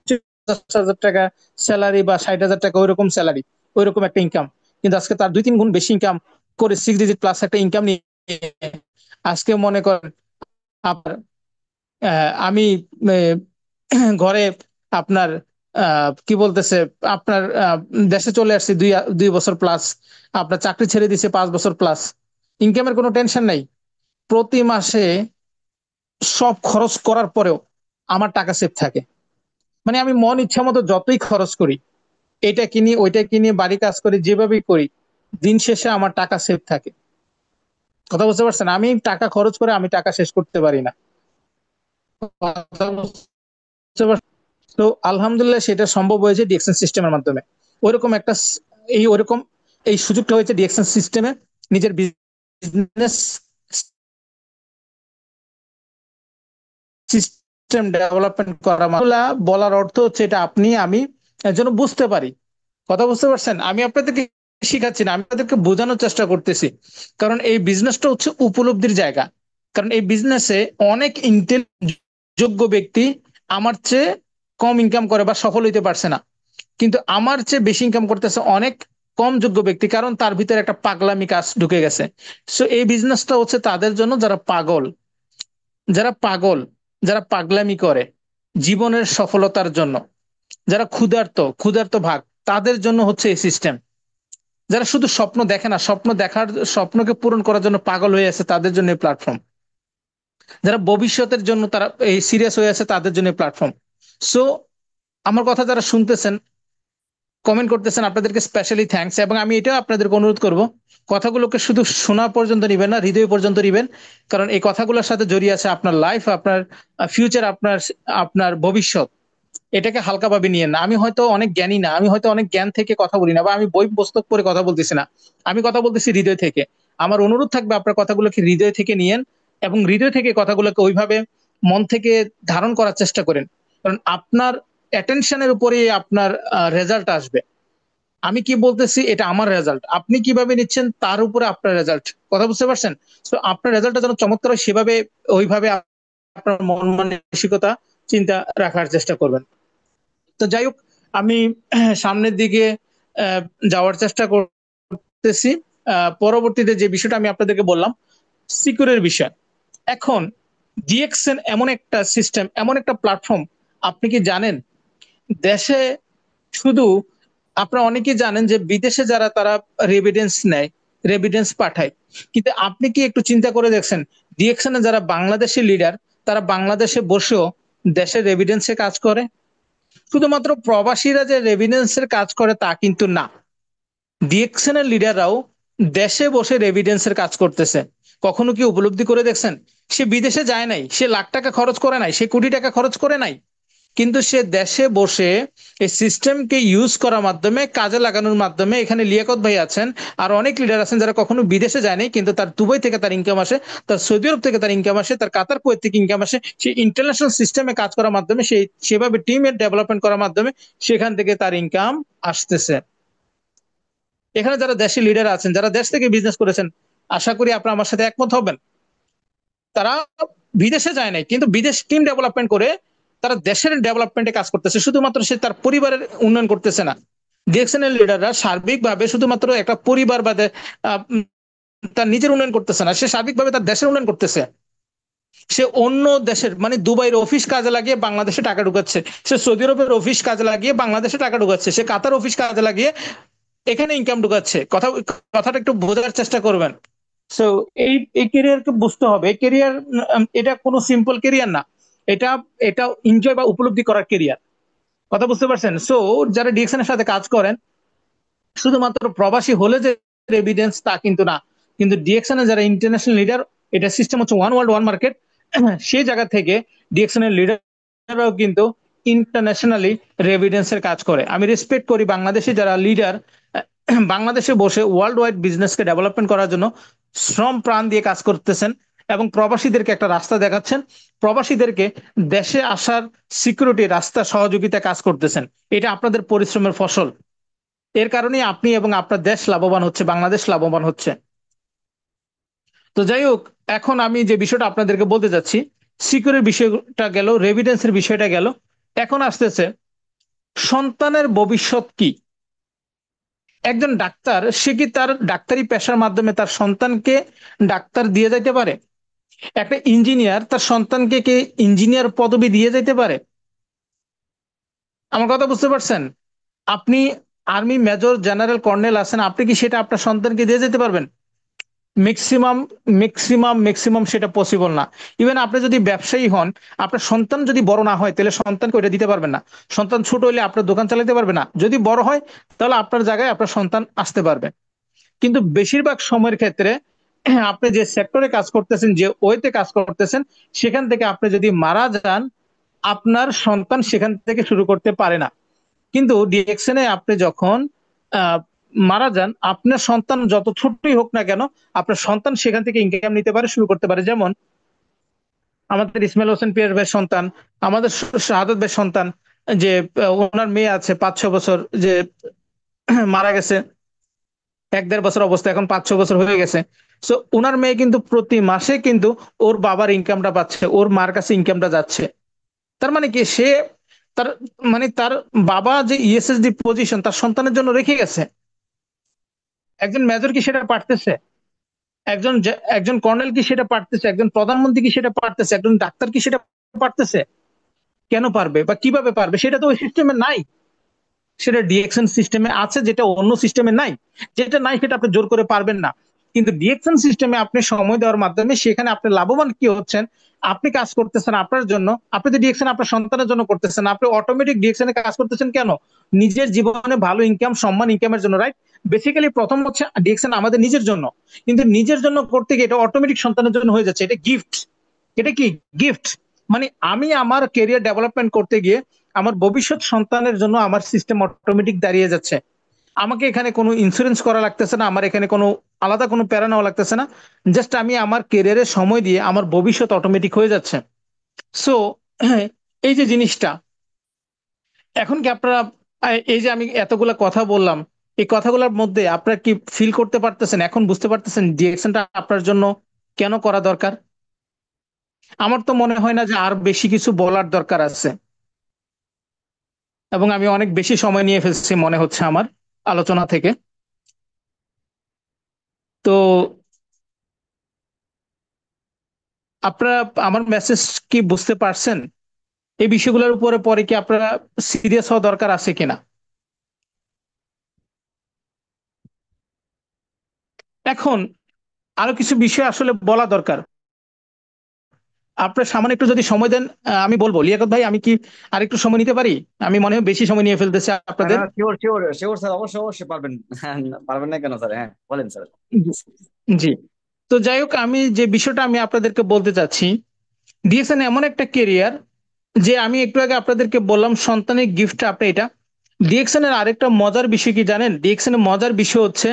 জন্য 50,000 টাকা স্যালারি বা 60,000 টাকা ওইরকম স্যালারি, ওইরকম একটা ইনকাম। কিন্তু আজকে তার 2 3 গুণ বেশি ইনকাম করে 6 ডিজিট প্লাস একটা ইনকাম নিয়ে আজকে মনে করেন আপনার আমি ঘরে আপনার কি বলতেছে আপনার দেশে চলে আসছি 2 2 বছর প্লাস, আপনার চাকরি ছেড়ে দিছে 5 বছর প্লাস, ইনকামের কোনো টেনশন নাই। প্রতি মাসে সব খরচ করার পরেও আমার টাকা সেভ থাকে। মানে আমি মন ইচ্ছা মতো যতই খরচ করি, এটা কিনি ওইটা কিনি বাড়ি কাজ করি যেভাবেই করি, দিন শেষে আমার টাকা সেভ থাকে। কথা বুঝতে পারছেন? আমি টাকা খরচ করে আমি টাকা শেষ করতে পারি না। কথা বুঝতে পারছেন? তো আলহামদুলিল্লাহ সেটা সম্ভব হয়েছে ডিএকশন সিস্টেমের মাধ্যমে। ওইরকম একটা ওইরকম এই সুযোগটা হয়েছে ডিএকশন সিস্টেমে। নিজের বিজনেস সিস্টেম ডেভেলপমেন্ট করা বলার অর্থ হচ্ছে এটা আপনি আমি যেন বুঝতে পারি। কথা বুঝতে পারছেন? আমি আপনাদেরকে শিখাচ্ছি না, আমি আপনাদেরকে বোঝানোর চেষ্টা করতেছি। কারণ এই বিজনেসটা হচ্ছে উপলব্ধির জায়গা। কারণ এই বিজনেসে অনেক যোগ্য ব্যক্তি আমার চেয়ে কম ইনকাম করে বা সফল হইতে পারছে না, কিন্তু আমার চেয়ে বেশি ইনকাম করতেছে অনেক কম যোগ্য ব্যক্তি, কারণ তার ভিতরে একটা পাগলামি কাজ ঢুকে গেছে। সো এই বিজনেসটা হচ্ছে তাদের জন্য যারা পাগল, যারা পাগল, যারা পাগলামি করে জীবনের সফলতার জন্য, যারা ক্ষুধার্ত, ক্ষুধার্ত ভাগ, তাদের জন্য হচ্ছে এই সিস্টেম। যারা শুধু স্বপ্ন দেখে না, স্বপ্ন দেখার স্বপ্নকে পূরণ করার জন্য পাগল হয়ে আছে তাদের জন্য এই প্ল্যাটফর্ম। যারা ভবিষ্যতের জন্য তারা এই সিরিয়াস হয়ে আছে তাদের জন্য প্ল্যাটফর্ম। সো আমার কথা যারা শুনতেছেন, কমেন্ট করতেছেন, আপনাদেরকে স্পেশালি থ্যাঙ্কস। এবং আমি এটাও আপনাদেরকে অনুরোধ করব, কথাগুলোকে শুধু শোনা পর্যন্ত নিবেন না, হৃদয় পর্যন্ত নিবেন। কারণ এই কথাগুলোর সাথে জড়িয়ে আছে আপনার লাইফ, আপনার ফিউচার, আপনার আপনার ভবিষ্যৎ। এটাকে হালকাভাবে নিয়েন না। আমি হয়তো অনেক জ্ঞানী না, আমি হয়তো অনেক জ্ঞান থেকে কথা বলি না, বা আমি বই পুস্তক পড়ে কথা বলতেছি না, আমি কথা বলতেছি হৃদয় থেকে। আমার অনুরোধ থাকবে আপনার কথাগুলোকে হৃদয় থেকে নিয়েন, এবং হৃদয় থেকে কথাগুলোকে ওইভাবে মন থেকে ধারণ করার চেষ্টা করেন। কারণ আপনার অ্যাটেনশনের উপরে আপনার রেজাল্ট আসবে। আমি কি বলতেছি এটা আমার রেজাল্ট, আপনি কিভাবে নিচ্ছেন তার উপরে আপনার রেজাল্ট। কথা বুঝতে পারছেন? তো আপনার রেজাল্টটা যেন চমৎকার হয় সেভাবে, ওইভাবে আপনার মন মানসিকতা চিন্তা রাখার চেষ্টা করবেন। তো যাই হোক, আমি সামনের দিকে আহ, যাওয়ার চেষ্টা করতেছি। পরবর্তীতে যে বিষয়টা আমি আপনাদেরকে বললাম সিকিউরের বিষয়। এখন ডিএক্সএন এমন একটা সিস্টেম, এমন একটা প্ল্যাটফর্ম, আপনি কি জানেন দেশে শুধু, আপনারা অনেকেই জানেন যে বিদেশে যারা তারা রেভিডেন্স নেয়, রেভিডেন্স পাঠায়, কিন্তু আপনি কি একটু চিন্তা করে দেখছেন ডিএক্সএন যারা বাংলাদেশি লিডার তারা বাংলাদেশে বসেও দেশের রেভিডেন্সে কাজ করে? শুধুমাত্র প্রবাসীরা যে রেভিডেন্সের কাজ করে তা কিন্তু না, ডিএকশন এর লিডাররাও দেশে বসে রেভিডেন্সের কাজ করতেছে। কখনো কি উপলব্ধি করে দেখছেন? সে বিদেশে যায় নাই, সে লাখ টাকা খরচ করে নাই, সে কোটি টাকা খরচ করে নাই, কিন্তু সে দেশে বসে এই সিস্টেমকে ইউজ করার মাধ্যমে, কাজে লাগানোর মাধ্যমে, এখানে লিয়াকত ভাই আছেন আর অনেক লিডার আছেন যারা কখনো বিদেশে যায়নি, কিন্তু তার দুবাই থেকে তার ইনকাম আসে, তার সৌদি আরব থেকে তার ইনকাম আসে, তার কাতার কুয়েত থেকে ইনকাম আসে। সে ইন্টারন্যাশনাল সিস্টেমে কাজ করার মাধ্যমে, সেই সেভাবে টিমের ডেভেলপমেন্ট করার মাধ্যমে সেখান থেকে তার ইনকাম আসতেছে। এখানে যারা দেশি লিডার আছেন, যারা দেশ থেকে বিজনেস করেছেন, আশা করি আপনারা আমার সাথে একমত হবেন, তারা বিদেশে যায় নাই, কিন্তু বিদেশ টিম ডেভেলপমেন্ট করে তারা দেশের ডেভেলপমেন্টে কাজ করতেছে। শুধুমাত্র সে তার পরিবারের উন্নয়ন করতেছে না, ডিএক্সএন লিডাররা সার্বিকভাবে শুধুমাত্র একটা পরিবার বাদে তার নিজের উন্নয়ন করতেছে না, সে সার্বিকভাবে তার দেশের উন্নয়ন করতেছে। সে অন্য দেশের মানে দুবাইয়ের অফিস কাজে লাগিয়ে বাংলাদেশে টাকা ঢুকাচ্ছে, সে সৌদি আরবের অফিস কাজে লাগিয়ে বাংলাদেশে টাকা ঢুকাচ্ছে, সে কাতার অফিস কাজে লাগিয়ে এখানে ইনকাম ঢুকাচ্ছে। কথাটা একটু বোঝার চেষ্টা করবেন। সো এই এই ক্যারিয়ারকে বুঝতে হবে। ক্যারিয়ার এটা কোনো সিম্পল ক্যারিয়ার না, এটা এটা এনজয় বা উপলব্ধি করার ক্যারিয়ার। কথা বুঝতে পারছেন? সো যারা ডিএকশন এর সাথে কাজ করেন, শুধুমাত্র প্রবাসী হলে যে এভিডেন্স তা কিন্তু না। কিন্তু ডিএকশন এর যারা ইন্টারন্যাশনাল লিডার, এটা সিস্টেম হচ্ছে ওয়ান ওয়ার্ল্ড ওয়ান মার্কেট। সেই জায়গা থেকে ডিএকশন এর লিডাররাও কিন্তু ইন্টারন্যাশনালি রেভিডেন্সের কাজ করে। আমি রেসপেক্ট করি বাংলাদেশে যারা লিডার বাংলাদেশে বসে ওয়ার্ল্ড ওয়াইড বিজনেসকে ডেভেলপমেন্ট করার জন্য শ্রম প্রাণ দিয়ে কাজ করতেছেন এবং প্রবাসীদেরকে একটা রাস্তা দেখাচ্ছেন, প্রবাসীদেরকে দেশে আসার সিকিউরিটি রাস্তা সহযোগিতা কাজ করতেছেন। এটা আপনাদের পরিশ্রমের ফসল। এর কারণে আপনি এবং আপনার দেশ লাভবান হচ্ছে, বাংলাদেশ লাভবান হচ্ছে। তো যাই হোক, এখন আমি যে বিষয়টা আপনাদেরকে বলতে যাচ্ছি, সিকিউরিটির বিষয়টা গেল, রেভিডেন্সের বিষয়টা গেল, এখন আসতেছে সন্তানের ভবিষ্যৎ কি। একজন ডাক্তার সে কি তার ডাক্তারি পেশার মাধ্যমে তার সন্তানকে ডাক্তার দিয়ে যাইতে পারে? একটা ইঞ্জিনিয়ার তার সন্তানকে কি ইঞ্জিনিয়ার পদবি দিয়ে যাইতে পারে? আমার কথা বুঝতে পারছেন? আপনি আর্মি মেজর জেনারেল কর্নেল আছেন, আপনি কি সেটা আপনার সন্তানকে দিয়ে যেতে পারবেন? ম্যাক্সিমাম ম্যাক্সিমাম সেটা পসিবল না। ইভেন আপনি যদি ব্যবসায়ী হন, আপনার সন্তান যদি বড় না হয় তাহলে সন্তানকে ওইটা দিতে পারবেন না। সন্তান ছোট হলে আপনার দোকান চালাতে পারবে না। যদি বড় হয় তাহলে আপনার জায়গায় আপনার সন্তান আসতে পারবে। কিন্তু বেশিরভাগ সময়ের ক্ষেত্রে আপনি যে সেক্টরে কাজ করতেছেন, যে ওয়েতে কাজ করতেছেন, সেখান থেকে আপনি যদি মারা যান, আপনার সন্তান সেখান থেকে শুরু করতে পারে না। কিন্তু ডিএকশনে আপনি যখন আহ, মারা যান, আপনার সন্তান যত ছোটই হোক না কেন, আপনার সন্তান সেখান থেকে ইনকাম নিতে পারে, শুরু করতে পারে। যেমন আমাদের ইসমাইল হোসেন পিয়ার ভাইয়ের সন্তান, আমাদের শাহাদত ভাইয়ের সন্তান, যে ওনার মেয়ে আছে 5-6 বছর, যে মারা গেছে 1-1.5 বছর অবস্থা, এখন 5-6 বছর হয়ে গেছে। সো ওনার মেয়ে কিন্তু প্রতি মাসে কিন্তু ওর বাবার ইনকামটা পাচ্ছে, ওর মার কাছে ইনকামটা যাচ্ছে। তার মানে কি সে তার তার বাবা যে ইএসএসডি পজিশন তার সন্তানের জন্য রেখে গেছে। একজন মেজর কি সেটা পারতেছে? একজন কর্নেল কি সেটা পারতেছে? একজন প্রধানমন্ত্রী কি সেটা পারতেছে? একজন ডাক্তার কি সেটা পারতেছে? কেন পারবে বা কিভাবে পারবে? সেটা তো ওই সিস্টেমে নাই। সেটা ডিএকশন সিস্টেমে আছে, যেটা অন্য সিস্টেমে নাই। যেটা নাই সেটা আপনি জোর করে পারবেন না। কিন্তু ডিএকশন সিস্টেমে আপনি সময় দেওয়ার মাধ্যমে সেখানে আপনি লাভবান কি হচ্ছেন, আপনি কাজ করতেছেন আপনার জন্য। আপনি তো ডিএকশন আপনার সন্তানের জন্য করতেছেন, আপনি অটোমেটিক ডিএকশনে কাজ করতেছেন কেন? নিজের জীবনে ভালো ইনকাম, সম্মান, ইনকামের জন্য, রাইট? বেসিক্যালি প্রথম হচ্ছে ডিএকশন আমাদের নিজের জন্য। কিন্তু নিজের জন্য করতে গিয়ে এটা অটোমেটিক সন্তানের জন্য হয়ে যাচ্ছে। এটা গিফট। এটা কি গিফট? আমি আমার ক্যারিয়ার ডেভেলপমেন্ট করতে গিয়ে আমার ভবিষ্যৎ সন্তানের জন্য আমার সিস্টেম অটোমেটিক দাঁড়িয়ে যাচ্ছে। আমাকে এখানে কোনো ইন্স্যুরেন্স করা লাগতেছে না, আমার এখানে কোনো আলাদা কোনো প্যারা নেওয়া লাগতেছে না। জাস্ট আমি আমার ক্যারিয়ারে সময় দিয়ে আমার ভবিষ্যৎ অটোমেটিক হয়ে যাচ্ছে। সো এই যে জিনিসটা, এখন কি আপনারা এই যে আমি এতগুলা কথা বললাম, এই কথাগুলোর মধ্যে আপনারা কি ফিল করতে পারতেছেন, এখন বুঝতে পারতেছেন ডিরেকশনটা আপনার জন্য কেন করা দরকার? আমার তো মনে হয় না যে আর বেশি কিছু বলার দরকার আছে, এবং আমি অনেক বেশি সময় নিয়ে ফেলছি মনে হচ্ছে আমার আলোচনা থেকে। তো আপনারা আমার মেসেজ কি বুঝতে পারছেন? এই বিষয়গুলোর উপরে পরে কি আপনারা সিরিয়াস হওয়া দরকার আছে কিনা? এখন আরো কিছু বিষয় আসলে বলা দরকার। আপনার সামনে একটু যদি সময় দেন, আমি বলবো। লিয়াকত ভাই, আমি কি আরেকটু সময় নিতে পারি? আমি মনে হয় বেশি সময় নিয়ে ফেলতেছি আপনাদের। হ্যাঁ, শিওর শিওর শিওর স্যার, অবশ্যই অবশ্যই পারবেন। হ্যাঁ, পারবেন না কেন স্যার? হ্যাঁ, বলেন স্যার। জি। তো যাই হোক, আমি যে বিষয়টা আমি আপনাদেরকে বলতে চাচ্ছি, ডিএসএন এমন একটা কেরিয়ার, যে আমি একটু আগে আপনাদেরকে বললাম সন্তানের গিফটটা আপনি এটা। ডিএক্সএন এর আরেকটা মজার বিষয় কি জানেন? ডিএক্সএন এর মজার বিষয় হচ্ছে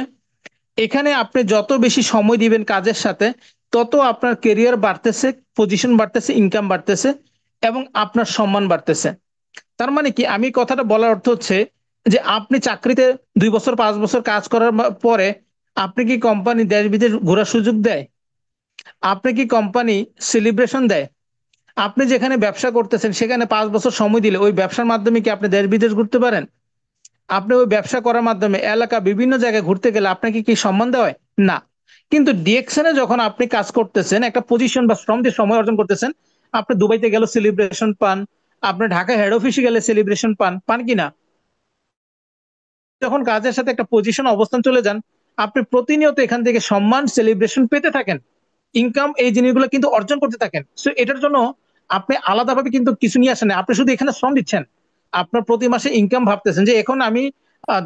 এখানে আপনি যত বেশি সময় দিবেন কাজের সাথে, তত আপনার কেরিয়ার বাড়তেছে, পজিশন বাড়তেছে, ইনকাম বাড়তেছে, এবং আপনার সম্মান বাড়তেছে। তার মানে কি, আমি কথাটা বলার অর্থ হচ্ছে যে আপনি চাকরিতে 2 বছর 5 বছর কাজ করার পরে আপনি কি কোম্পানি দেশ বিদেশ ঘোরার সুযোগ দেয়? আপনি কি কোম্পানি সেলিব্রেশন দেয়? আপনি যেখানে ব্যবসা করতেছেন সেখানে 5 বছর সময় দিলে ওই ব্যবসার মাধ্যমে কি আপনি দেশ বিদেশ ঘুরতে পারেন? আপনি ওই ব্যবসা করার মাধ্যমে এলাকা বিভিন্ন জায়গায় ঘুরতে গেলে আপনাকে কি সম্মান দেওয়া হয়? না। কিন্তু ডিএকশনে যখন আপনি কাজ করতেছেন, একটা পজিশন বা শ্রম দিয়ে সময় অর্জন করতেছেন, আপনি দুবাইতে গেলে সেলিব্রেশন পান, আপনি ঢাকা হেড অফিসে গেলে সেলিব্রেশন পান, পান কি না? যখন কাজের সাথে একটা পজিশন অবস্থান চলে যান, আপনি প্রতিনিয়ত এখান থেকে সম্মান সেলিব্রেশন পেতে থাকেন, ইনকাম এই জিনিসগুলো কিন্তু অর্জন করতে থাকেন। সো এটার জন্য আপনি আলাদাভাবে কিন্তু কিছু নিয়ে আসেন না, আপনি শুধু এখানে শ্রম দিচ্ছেন। আপনার প্রতি মাসে ইনকাম ভাবতেছেন যে এখন আমি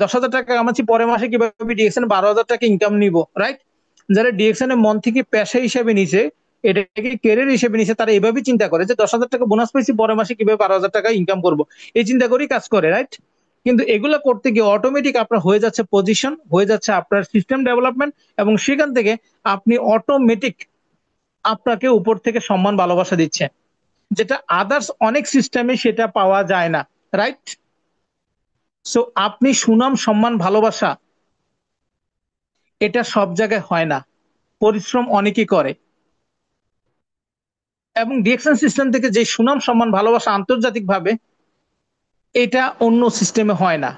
10,000 টাকা কামাচ্ছি, পরের মাসে কিভাবে ডিএক্সএন 12,000 টাকা ইনকাম নিব, রাইট? যারা ডিএক্সএন এর মন থেকে পেশা হিসেবে নিছে, এটাকে ক্যারিয়ার হিসেবে নিছে, তারা এভাবেই চিন্তা করে যে 10,000 টাকা বোনাস পাইছি, পরের মাসে কিভাবে 12,000 টাকা ইনকাম করব, এই চিন্তা করেই কাজ করে, রাইট? কিন্তু এগুলো করতে গিয়ে অটোমেটিক আপনার হয়ে যাচ্ছে পজিশন, হয়ে যাচ্ছে আপনার সিস্টেম ডেভেলপমেন্ট, এবং সেখান থেকে আপনি অটোমেটিক আপনাকে উপর থেকে সম্মান ভালোবাসা দিচ্ছে, যেটা আদার্স অনেক সিস্টেমে সেটা পাওয়া যায় না, রাইট? সো আপনি সুনাম সম্মান ভালোবাসা এটা সব জায়গায় হয় না, পরিশ্রম অনেকেই করে। এবং ডিএকশন সিস্টেম থেকে যে সুনাম সম্মান ভালোবাসা আন্তর্জাতিক ভাবে, এটা অন্য সিস্টেমে হয় না।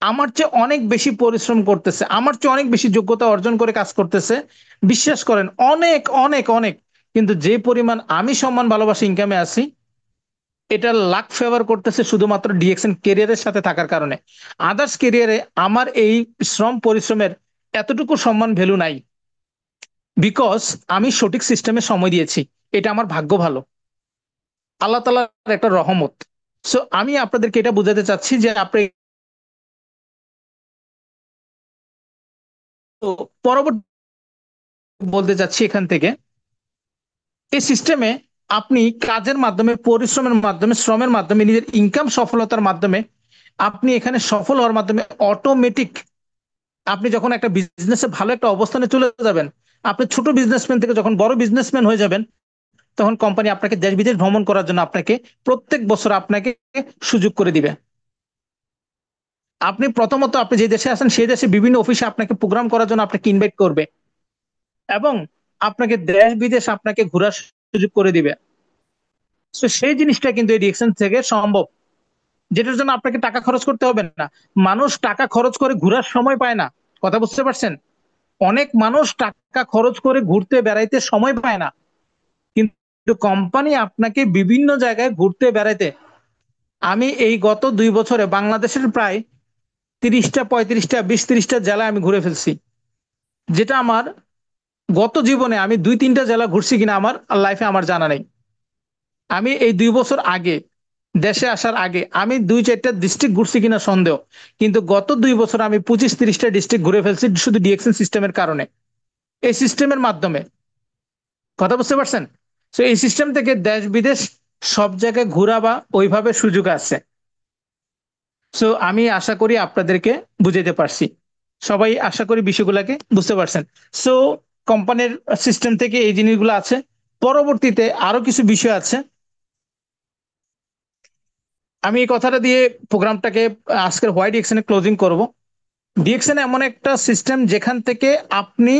আমার চেয়ে অনেক বেশি পরিশ্রম করতেছে, আমার চেয়ে অনেক বেশি যোগ্যতা অর্জন করে কাজ করতেছে, বিশ্বাস করেন, অনেক অনেক অনেক। কিন্তু যে পরিমাণ আমি সম্মান ভালোবাসা ইনকামে আছি, এটা লাক ফেভার করতেছে শুধুমাত্র ডিএক্সএন কেরিয়ারের সাথে থাকার কারণে। আদার্স কেরিয়ারে আমার এই শ্রম পরিশ্রমের এতটুকু সম্মান ভ্যালু নাই, বিকজ আমি সঠিক সিস্টেমে সময় দিয়েছি। এটা আমার ভাগ্য ভালো, আল্লাহ তাআলার একটা রহমত। সো আমি আপনাদেরকে এটা বোঝাতে চাচ্ছি যে আপনি পরবর্তী বলতে চাচ্ছি এখান থেকে, এই সিস্টেমে আপনি কাজের মাধ্যমে, পরিশ্রমের মাধ্যমে, শ্রমের মাধ্যমে, নিজের ইনকাম সফলতার মাধ্যমে আপনি এখানে সফল হওয়ার মাধ্যমে অটোমেটিক আপনি যখন একটা বিজনেসে ভালো একটা অবস্থানে চলে যাবেন, আপনি ছোট বিজনেসম্যান থেকে যখন বড় বিজনেসম্যান হয়ে যাবেন, তখন কোম্পানি আপনাকে দেশ বিদেশ ভ্রমণ করার জন্য আপনাকে প্রত্যেক বছর আপনাকে সুযোগ করে দিবে। আপনি প্রথমত আপনি যে দেশে আছেন সেই দেশে বিভিন্ন অফিসে আপনাকে প্রোগ্রাম করার জন্য আপনাকে ইনভাইট করবে, এবং আপনাকে দেশ বিদেশ আপনাকে ঘোরার সুযোগ করে দিবে। তো সেই জিনিসটা কিন্তু এই ডিএকশন থেকে সম্ভব, যেটার জন্য আপনাকে টাকা খরচ করতে হবে না। মানুষ টাকা খরচ করে ঘোরার সময় পায় না, কথা বুঝতে পারছেন? অনেক মানুষ টাকা খরচ করে ঘুরতে বেড়াইতে সময় পায় না, কিন্তু কোম্পানি আপনাকে বিভিন্ন জায়গায় ঘুরতে বেড়াইতে, আমি এই গত 2 বছরে বাংলাদেশের প্রায় 30টা 35টা 20-30টা জেলা আমি ঘুরে ফেলছি, যেটা আমার গত জীবনে আমি 2-3টা জেলা ঘুরছি কিনা আমার লাইফে আমার জানা নেই। আমি এই 2 বছর আগে দেশে আসার আগে আমি 2-4টা ডিস্ট্রিক্ট ঘুরছি কিনা সন্দেহ, কিন্তু গত 2 বছর আমি 25-30টা ডিস্ট্রিক্ট ঘুরে ফেলছি শুধু ডিএক্সএন সিস্টেমের কারণে, এই সিস্টেমের মাধ্যমে, কথা বুঝতে পারছেন? তো এই সিস্টেম থেকে দেশ বিদেশ সব জায়গায় ঘোরা বা ওইভাবে সুযোগ আছে। সো আমি আশা করি আপনাদেরকে বুঝাইতে পারছি, সবাই আশা করি বিষয়গুলোকে বুঝতে পারছেন। সো কোম্পানির সিস্টেম থেকে এই জিনিসগুলো আছে। পরবর্তীতে আরো কিছু বিষয় আছে, আমি এই কথাটা দিয়ে প্রোগ্রামটাকে আজকের হোয়াইট ডিএক্সএন ক্লোজিং করব। ডিএক্সএন এমন একটা সিস্টেম যেখান থেকে আপনি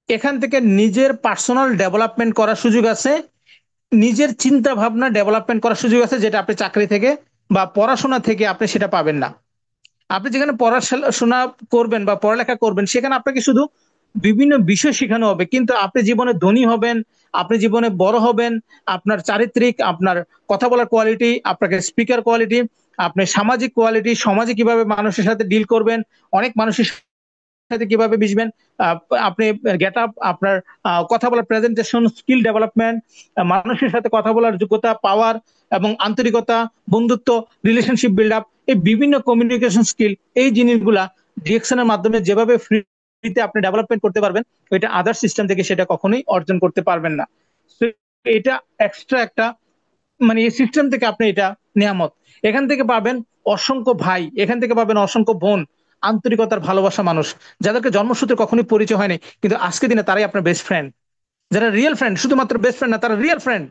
এখান থেকে নিজের পার্সোনাল ডেভেলপমেন্ট করার সুযোগ আছে, নিজের চিন্তা ভাবনা ডেভেলপমেন্ট করার সুযোগ আছে, যেটা আপনি চাকরি থেকে বা পড়াশোনা থেকে আপনি সেটা পাবেন না। আপনি যেখানে পড়াশোনা করবেন বা পড়ালেখা করবেন, সেখানে আপনাকে শুধু বিভিন্ন বিষয় শেখানো হবে, কিন্তু আপনি জীবনে ধনী হবেন, আপনি জীবনে বড় হবেন, আপনার চারিত্রিক, আপনার কথা বলার কোয়ালিটি, আপনাকে স্পিকার কোয়ালিটি, আপনি সামাজিক কোয়ালিটি, সমাজে কিভাবে মানুষের সাথে ডিল করবেন, অনেক মানুষের সাথে কিভাবে মিশবেন, আহ, আপনি গেট আপ, আপনার কথা বলার প্রেজেন্টেশন স্কিল ডেভেলপমেন্ট, মানুষের সাথে কথা বলার যোগ্যতা, পাওয়ার এবং আন্তরিকতা, বন্ধুত্ব, রিলেশনশিপ বিল্ড আপ, এই বিভিন্ন কমিউনিকেশন স্কিল, এই জিনিসগুলা ডিএকশনের মাধ্যমে যেভাবে ফ্রিতে আপনি ডেভেলপমেন্ট করতে পারবেন, ওইটা আদার সিস্টেম থেকে সেটা কখনোই অর্জন করতে পারবেন না। So, এটা এক্সট্রা একটা, মানে এই সিস্টেম থেকে আপনি এটা নিয়ামত, এখান থেকে পাবেন অসংখ্য ভাই, এখান থেকে পাবেন অসংখ্য বোন, আন্তরিকতার ভালোবাসা মানুষ, যাদেরকে জন্মসূত্রে কখনোই পরিচয় হয়নি, কিন্তু আজকে দিনে তারাই আপনার বেস্ট ফ্রেন্ড, যারা রিয়েল ফ্রেন্ড, শুধুমাত্র বেস্ট ফ্রেন্ড না, তারা রিয়েল ফ্রেন্ড।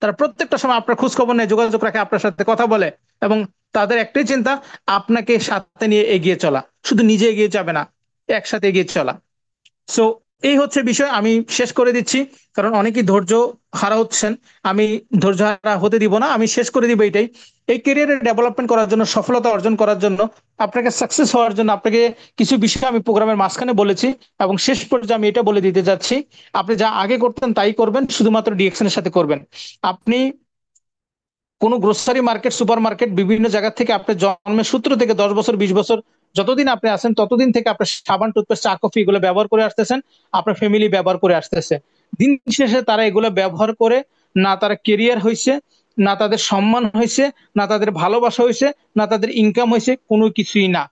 তারা প্রত্যেকটা সময় আপনার খোঁজ খবর নেয়, যোগাযোগ রাখে, আপনার সাথে কথা বলে, এবং তাদের একটাই চিন্তা আপনাকে সাথে নিয়ে এগিয়ে চলা, শুধু নিজে এগিয়ে যাবে না, একসাথে এগিয়ে চলা। সো এই হচ্ছে বিষয়, আমি শেষ করে দিচ্ছি, কারণ অনেকেই ধৈর্য হারা হচ্ছেন। আমি ধৈর্য হারা হতে দিব না, আমি শেষ করে দিব এটাই। এই ক্যারিয়ারে ডেভেলপমেন্ট করার জন্য, সফলতা অর্জন করার জন্য, আপনাকে সাকসেস হওয়ার জন্য, আপনাকে কিছু বিষয় আমি প্রোগ্রামের মাঝখানে বলেছি, এবং শেষ পর্যায়ে আমি এটা বলে দিতে যাচ্ছি, আপনি যা আগে করতেন তাই করবেন, শুধুমাত্র ডিএকশনের সাথে করবেন। আপনি কোনো গ্রোসারি মার্কেট, সুপার মার্কেট, বিভিন্ন জায়গা থেকে আপনার জন্মের সূত্র থেকে 10 বছর 20 বছর যতদিন আপনি আছেন ততদিন থেকে আপনার সাবান, টুথপেস্ট, চা, কফি এগুলো ব্যবহার করে আসতেছেন, আপনার ফ্যামিলি ব্যবহার করে আসতেছে। দিন শেষে তারা এগুলো ব্যবহার করে না তারা কেরিয়ার হইছে, না তাদের সম্মান হইছে, না তাদের ভালোবাসা হইছে, না তাদের ইনকাম হইছে, কোনো কিছুই না।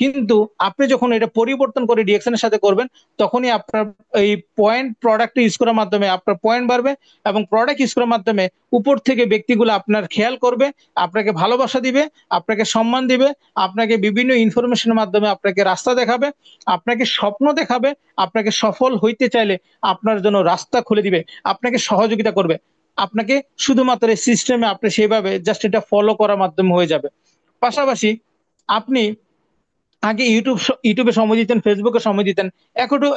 কিন্তু আপনি যখন এটা পরিবর্তন করে ডিএকশন এর সাথে করবেন, তখনই আপনার এই পয়েন্ট প্রোডাক্ট ইউজ করার মাধ্যমে আপনার পয়েন্ট বাড়বে, এবং প্রোডাক্ট ইউজ করার মাধ্যমে উপর থেকে ব্যক্তিগুলো আপনার খেয়াল করবে, আপনাকে ভালোবাসা দিবে, আপনাকে সম্মান দিবে, আপনাকে বিভিন্ন ইনফরমেশনের মাধ্যমে আপনাকে রাস্তা দেখাবে, আপনাকে স্বপ্ন দেখাবে, আপনাকে সফল হইতে চাইলে আপনার জন্য রাস্তা খুলে দিবে, আপনাকে সহযোগিতা করবে। আপনাকে শুধুমাত্র এই সিস্টেমে আপনি সেভাবে জাস্ট এটা ফলো করার মাধ্যমে হয়ে যাবে। পাশাপাশি আপনি আগে ইউটিউবে সময় দিতেন, ফেসবুকে সময় দিতেন,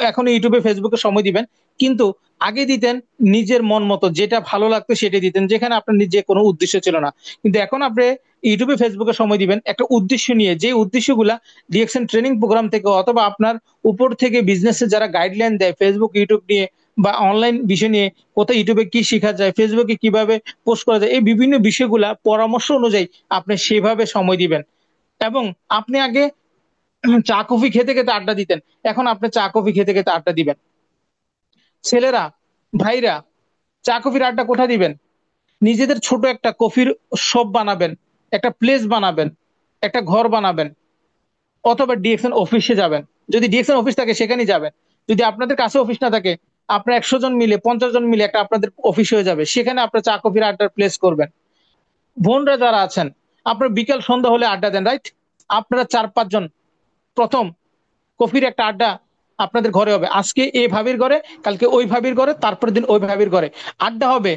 এখন ইউটিউবে ফেসবুকে সময় দিবেন, কিন্তু আগে দিতেন নিজের মন মতো, যেটা ভালো লাগতো সেটা দিতেন, যেখানে আপনার নিজে কোনো উদ্দেশ্য ছিল না। কিন্তু এখন আপনি ইউটিউবে ফেসবুকে সময় দিবেন একটা উদ্দেশ্য নিয়ে, যে উদ্দেশ্যগুলা ডিএকশন ট্রেনিং প্রোগ্রাম থেকে অথবা আপনার উপর থেকে বিজনেসের যারা গাইডলাইন দেয় ফেসবুক ইউটিউব নিয়ে, বা অনলাইন বিষয় নিয়ে, কোথায় ইউটিউবে কি শেখা যায়, ফেসবুকে কিভাবে পোস্ট করা যায়, এই বিভিন্ন বিষয়গুলা পরামর্শ অনুযায়ী আপনি সেভাবে সময় দিবেন। এবং আপনি আগে চা কফি খেতে খেতে আড্ডা দিতেন, এখন আপনি চা কফি খেতে খেতে আড্ডা দিবেন। ছেলেরা, ভাইরা, চা কফির আড্ডা কোথায় দিবেন? নিজেদের ছোট একটা কফির শপ বানাবেন, একটা প্লেস বানাবেন, একটা ঘর বানাবেন, অথবা ডিএক্সএন অফিসে যাবেন। যদি ডিএক্সএন অফিস থাকে সেখানেই যাবেন। যদি আপনাদের কাছে অফিস না থাকে, আপনার 100 জন মিলে, 50 জন মিলে একটা আপনাদের অফিস হয়ে যাবে, সেখানে আপনার চা কফির আড্ডার প্লেস করবেন। বোনরা যারা আছেন, আপনার বিকাল সন্ধ্যা হলে আড্ডা দেন, রাইট? আপনারা 4-5 জন প্রথম কফির একটা আড্ডা আপনাদের ঘরে হবে। আজকে এই ভাবির ঘরে, কালকে ওই ভাবির ঘরে, তারপরের দিন ওই ভাবির ঘরে আড্ডা হবে।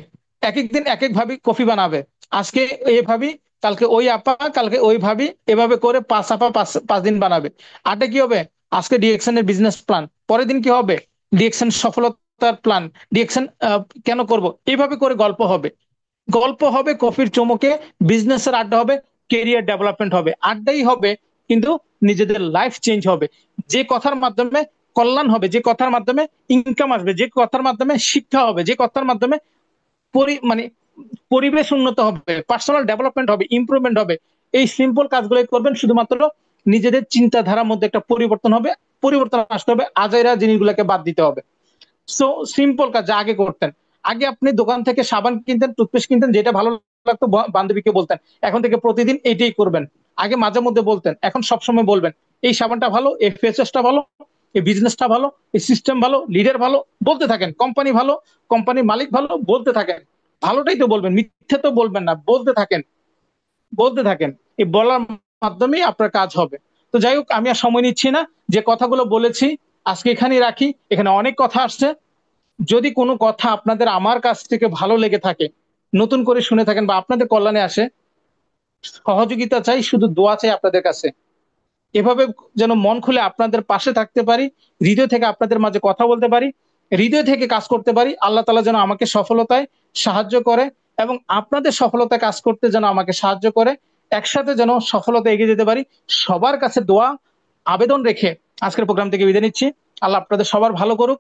এক এক দিন এক এক ভাবি কফি বানাবে। আজকে এই ভাবি, কালকে ওই আপা, কালকে ওই ভাবি, এভাবে করে 5 আপা 5 দিন বানাবে। আড্ডা কি হবে? আজকে ডিএকশন এর বিজনেস প্ল্যান, পরের দিন কি হবে? ডিএকশন সফলতার প্ল্যান, ডিএকশন কেন করব, এইভাবে করে গল্প হবে। গল্প হবে কফির চমকে, বিজনেসের আড্ডা হবে, কেরিয়ার ডেভেলপমেন্ট হবে, আড্ডাই হবে, কিন্তু নিজেদের লাইফ চেঞ্জ হবে। যে কথার মাধ্যমে কল্যাণ হবে, যে কথার মাধ্যমে ইনকাম আসবে, যে কথার মাধ্যমে শিক্ষা হবে, যে কথার মাধ্যমে মানে পরিবেশ উন্নত হবে, পার্সোনাল ডেভেলপমেন্ট হবে, ইমপ্রুভমেন্ট হবে। এই সিম্পল কাজগুলো করবেন, শুধুমাত্র নিজেদের চিন্তাধারার মধ্যে একটা পরিবর্তন হবে, পরিবর্তন আসতে হবে, আজাইরা জিনিসগুলোকে বাদ দিতে হবে। সো সিম্পল কাজ যা আগে করতেন। আগে আপনি দোকান থেকে সাবান কিনতেন, টুথপেস্ট কিনতেন, যেটা ভালো লাগতো বান্ধবীকে বলতেন, এখন থেকে প্রতিদিন এইটাই করবেন। আগে মাঝে মধ্যে বলতেন, এখন সবসময় বলবেন এই সাবানটা ভালো, এই ফেস ওয়াশটা ভালো, এই বিজনেসটা ভালো, এই সিস্টেম ভালো, লিডার ভালো, বলতে থাকেন। কোম্পানি ভালো, কোম্পানির মালিক ভালো, বলতে থাকেন। ভালোটাই তো বলবেন, মিথ্যে তো বলবেন না, বলতে থাকেন, বলতে থাকেন। এই বলার মাধ্যমেই আপনার কাজ হবে। তো যাই হোক, আমি আর সময় নিচ্ছি না, যে কথাগুলো বলেছি আজকে এখানেই রাখি। এখানে অনেক কথা আসছে। যদি কোনো কথা আপনাদের আমার কাছ থেকে ভালো লেগে থাকে, নতুন করে শুনে থাকেন, বা আপনাদের কল্যাণে আসে, সহযোগিতা চাই, শুধু দোয়া চাই আপনাদের কাছে। এভাবে যেন মন খুলে আপনাদের পাশে থাকতে পারি, হৃদয় থেকে আপনাদের মাঝে কথা বলতে পারি, হৃদয় থেকে কাজ করতে পারি। আল্লাহ তাআলা যেন আমাকে সফলতায় সাহায্য করে, এবং আপনাদের সফলতায় কাজ করতে যেন আমাকে সাহায্য করে। একসাথে যেন সফলতা এগিয়ে যেতে পারি। সবার কাছে দোয়া আবেদন রেখে আজকের প্রোগ্রাম থেকে বিদায় নিচ্ছি। আল্লাহ আপনাদের সবার ভালো করুক।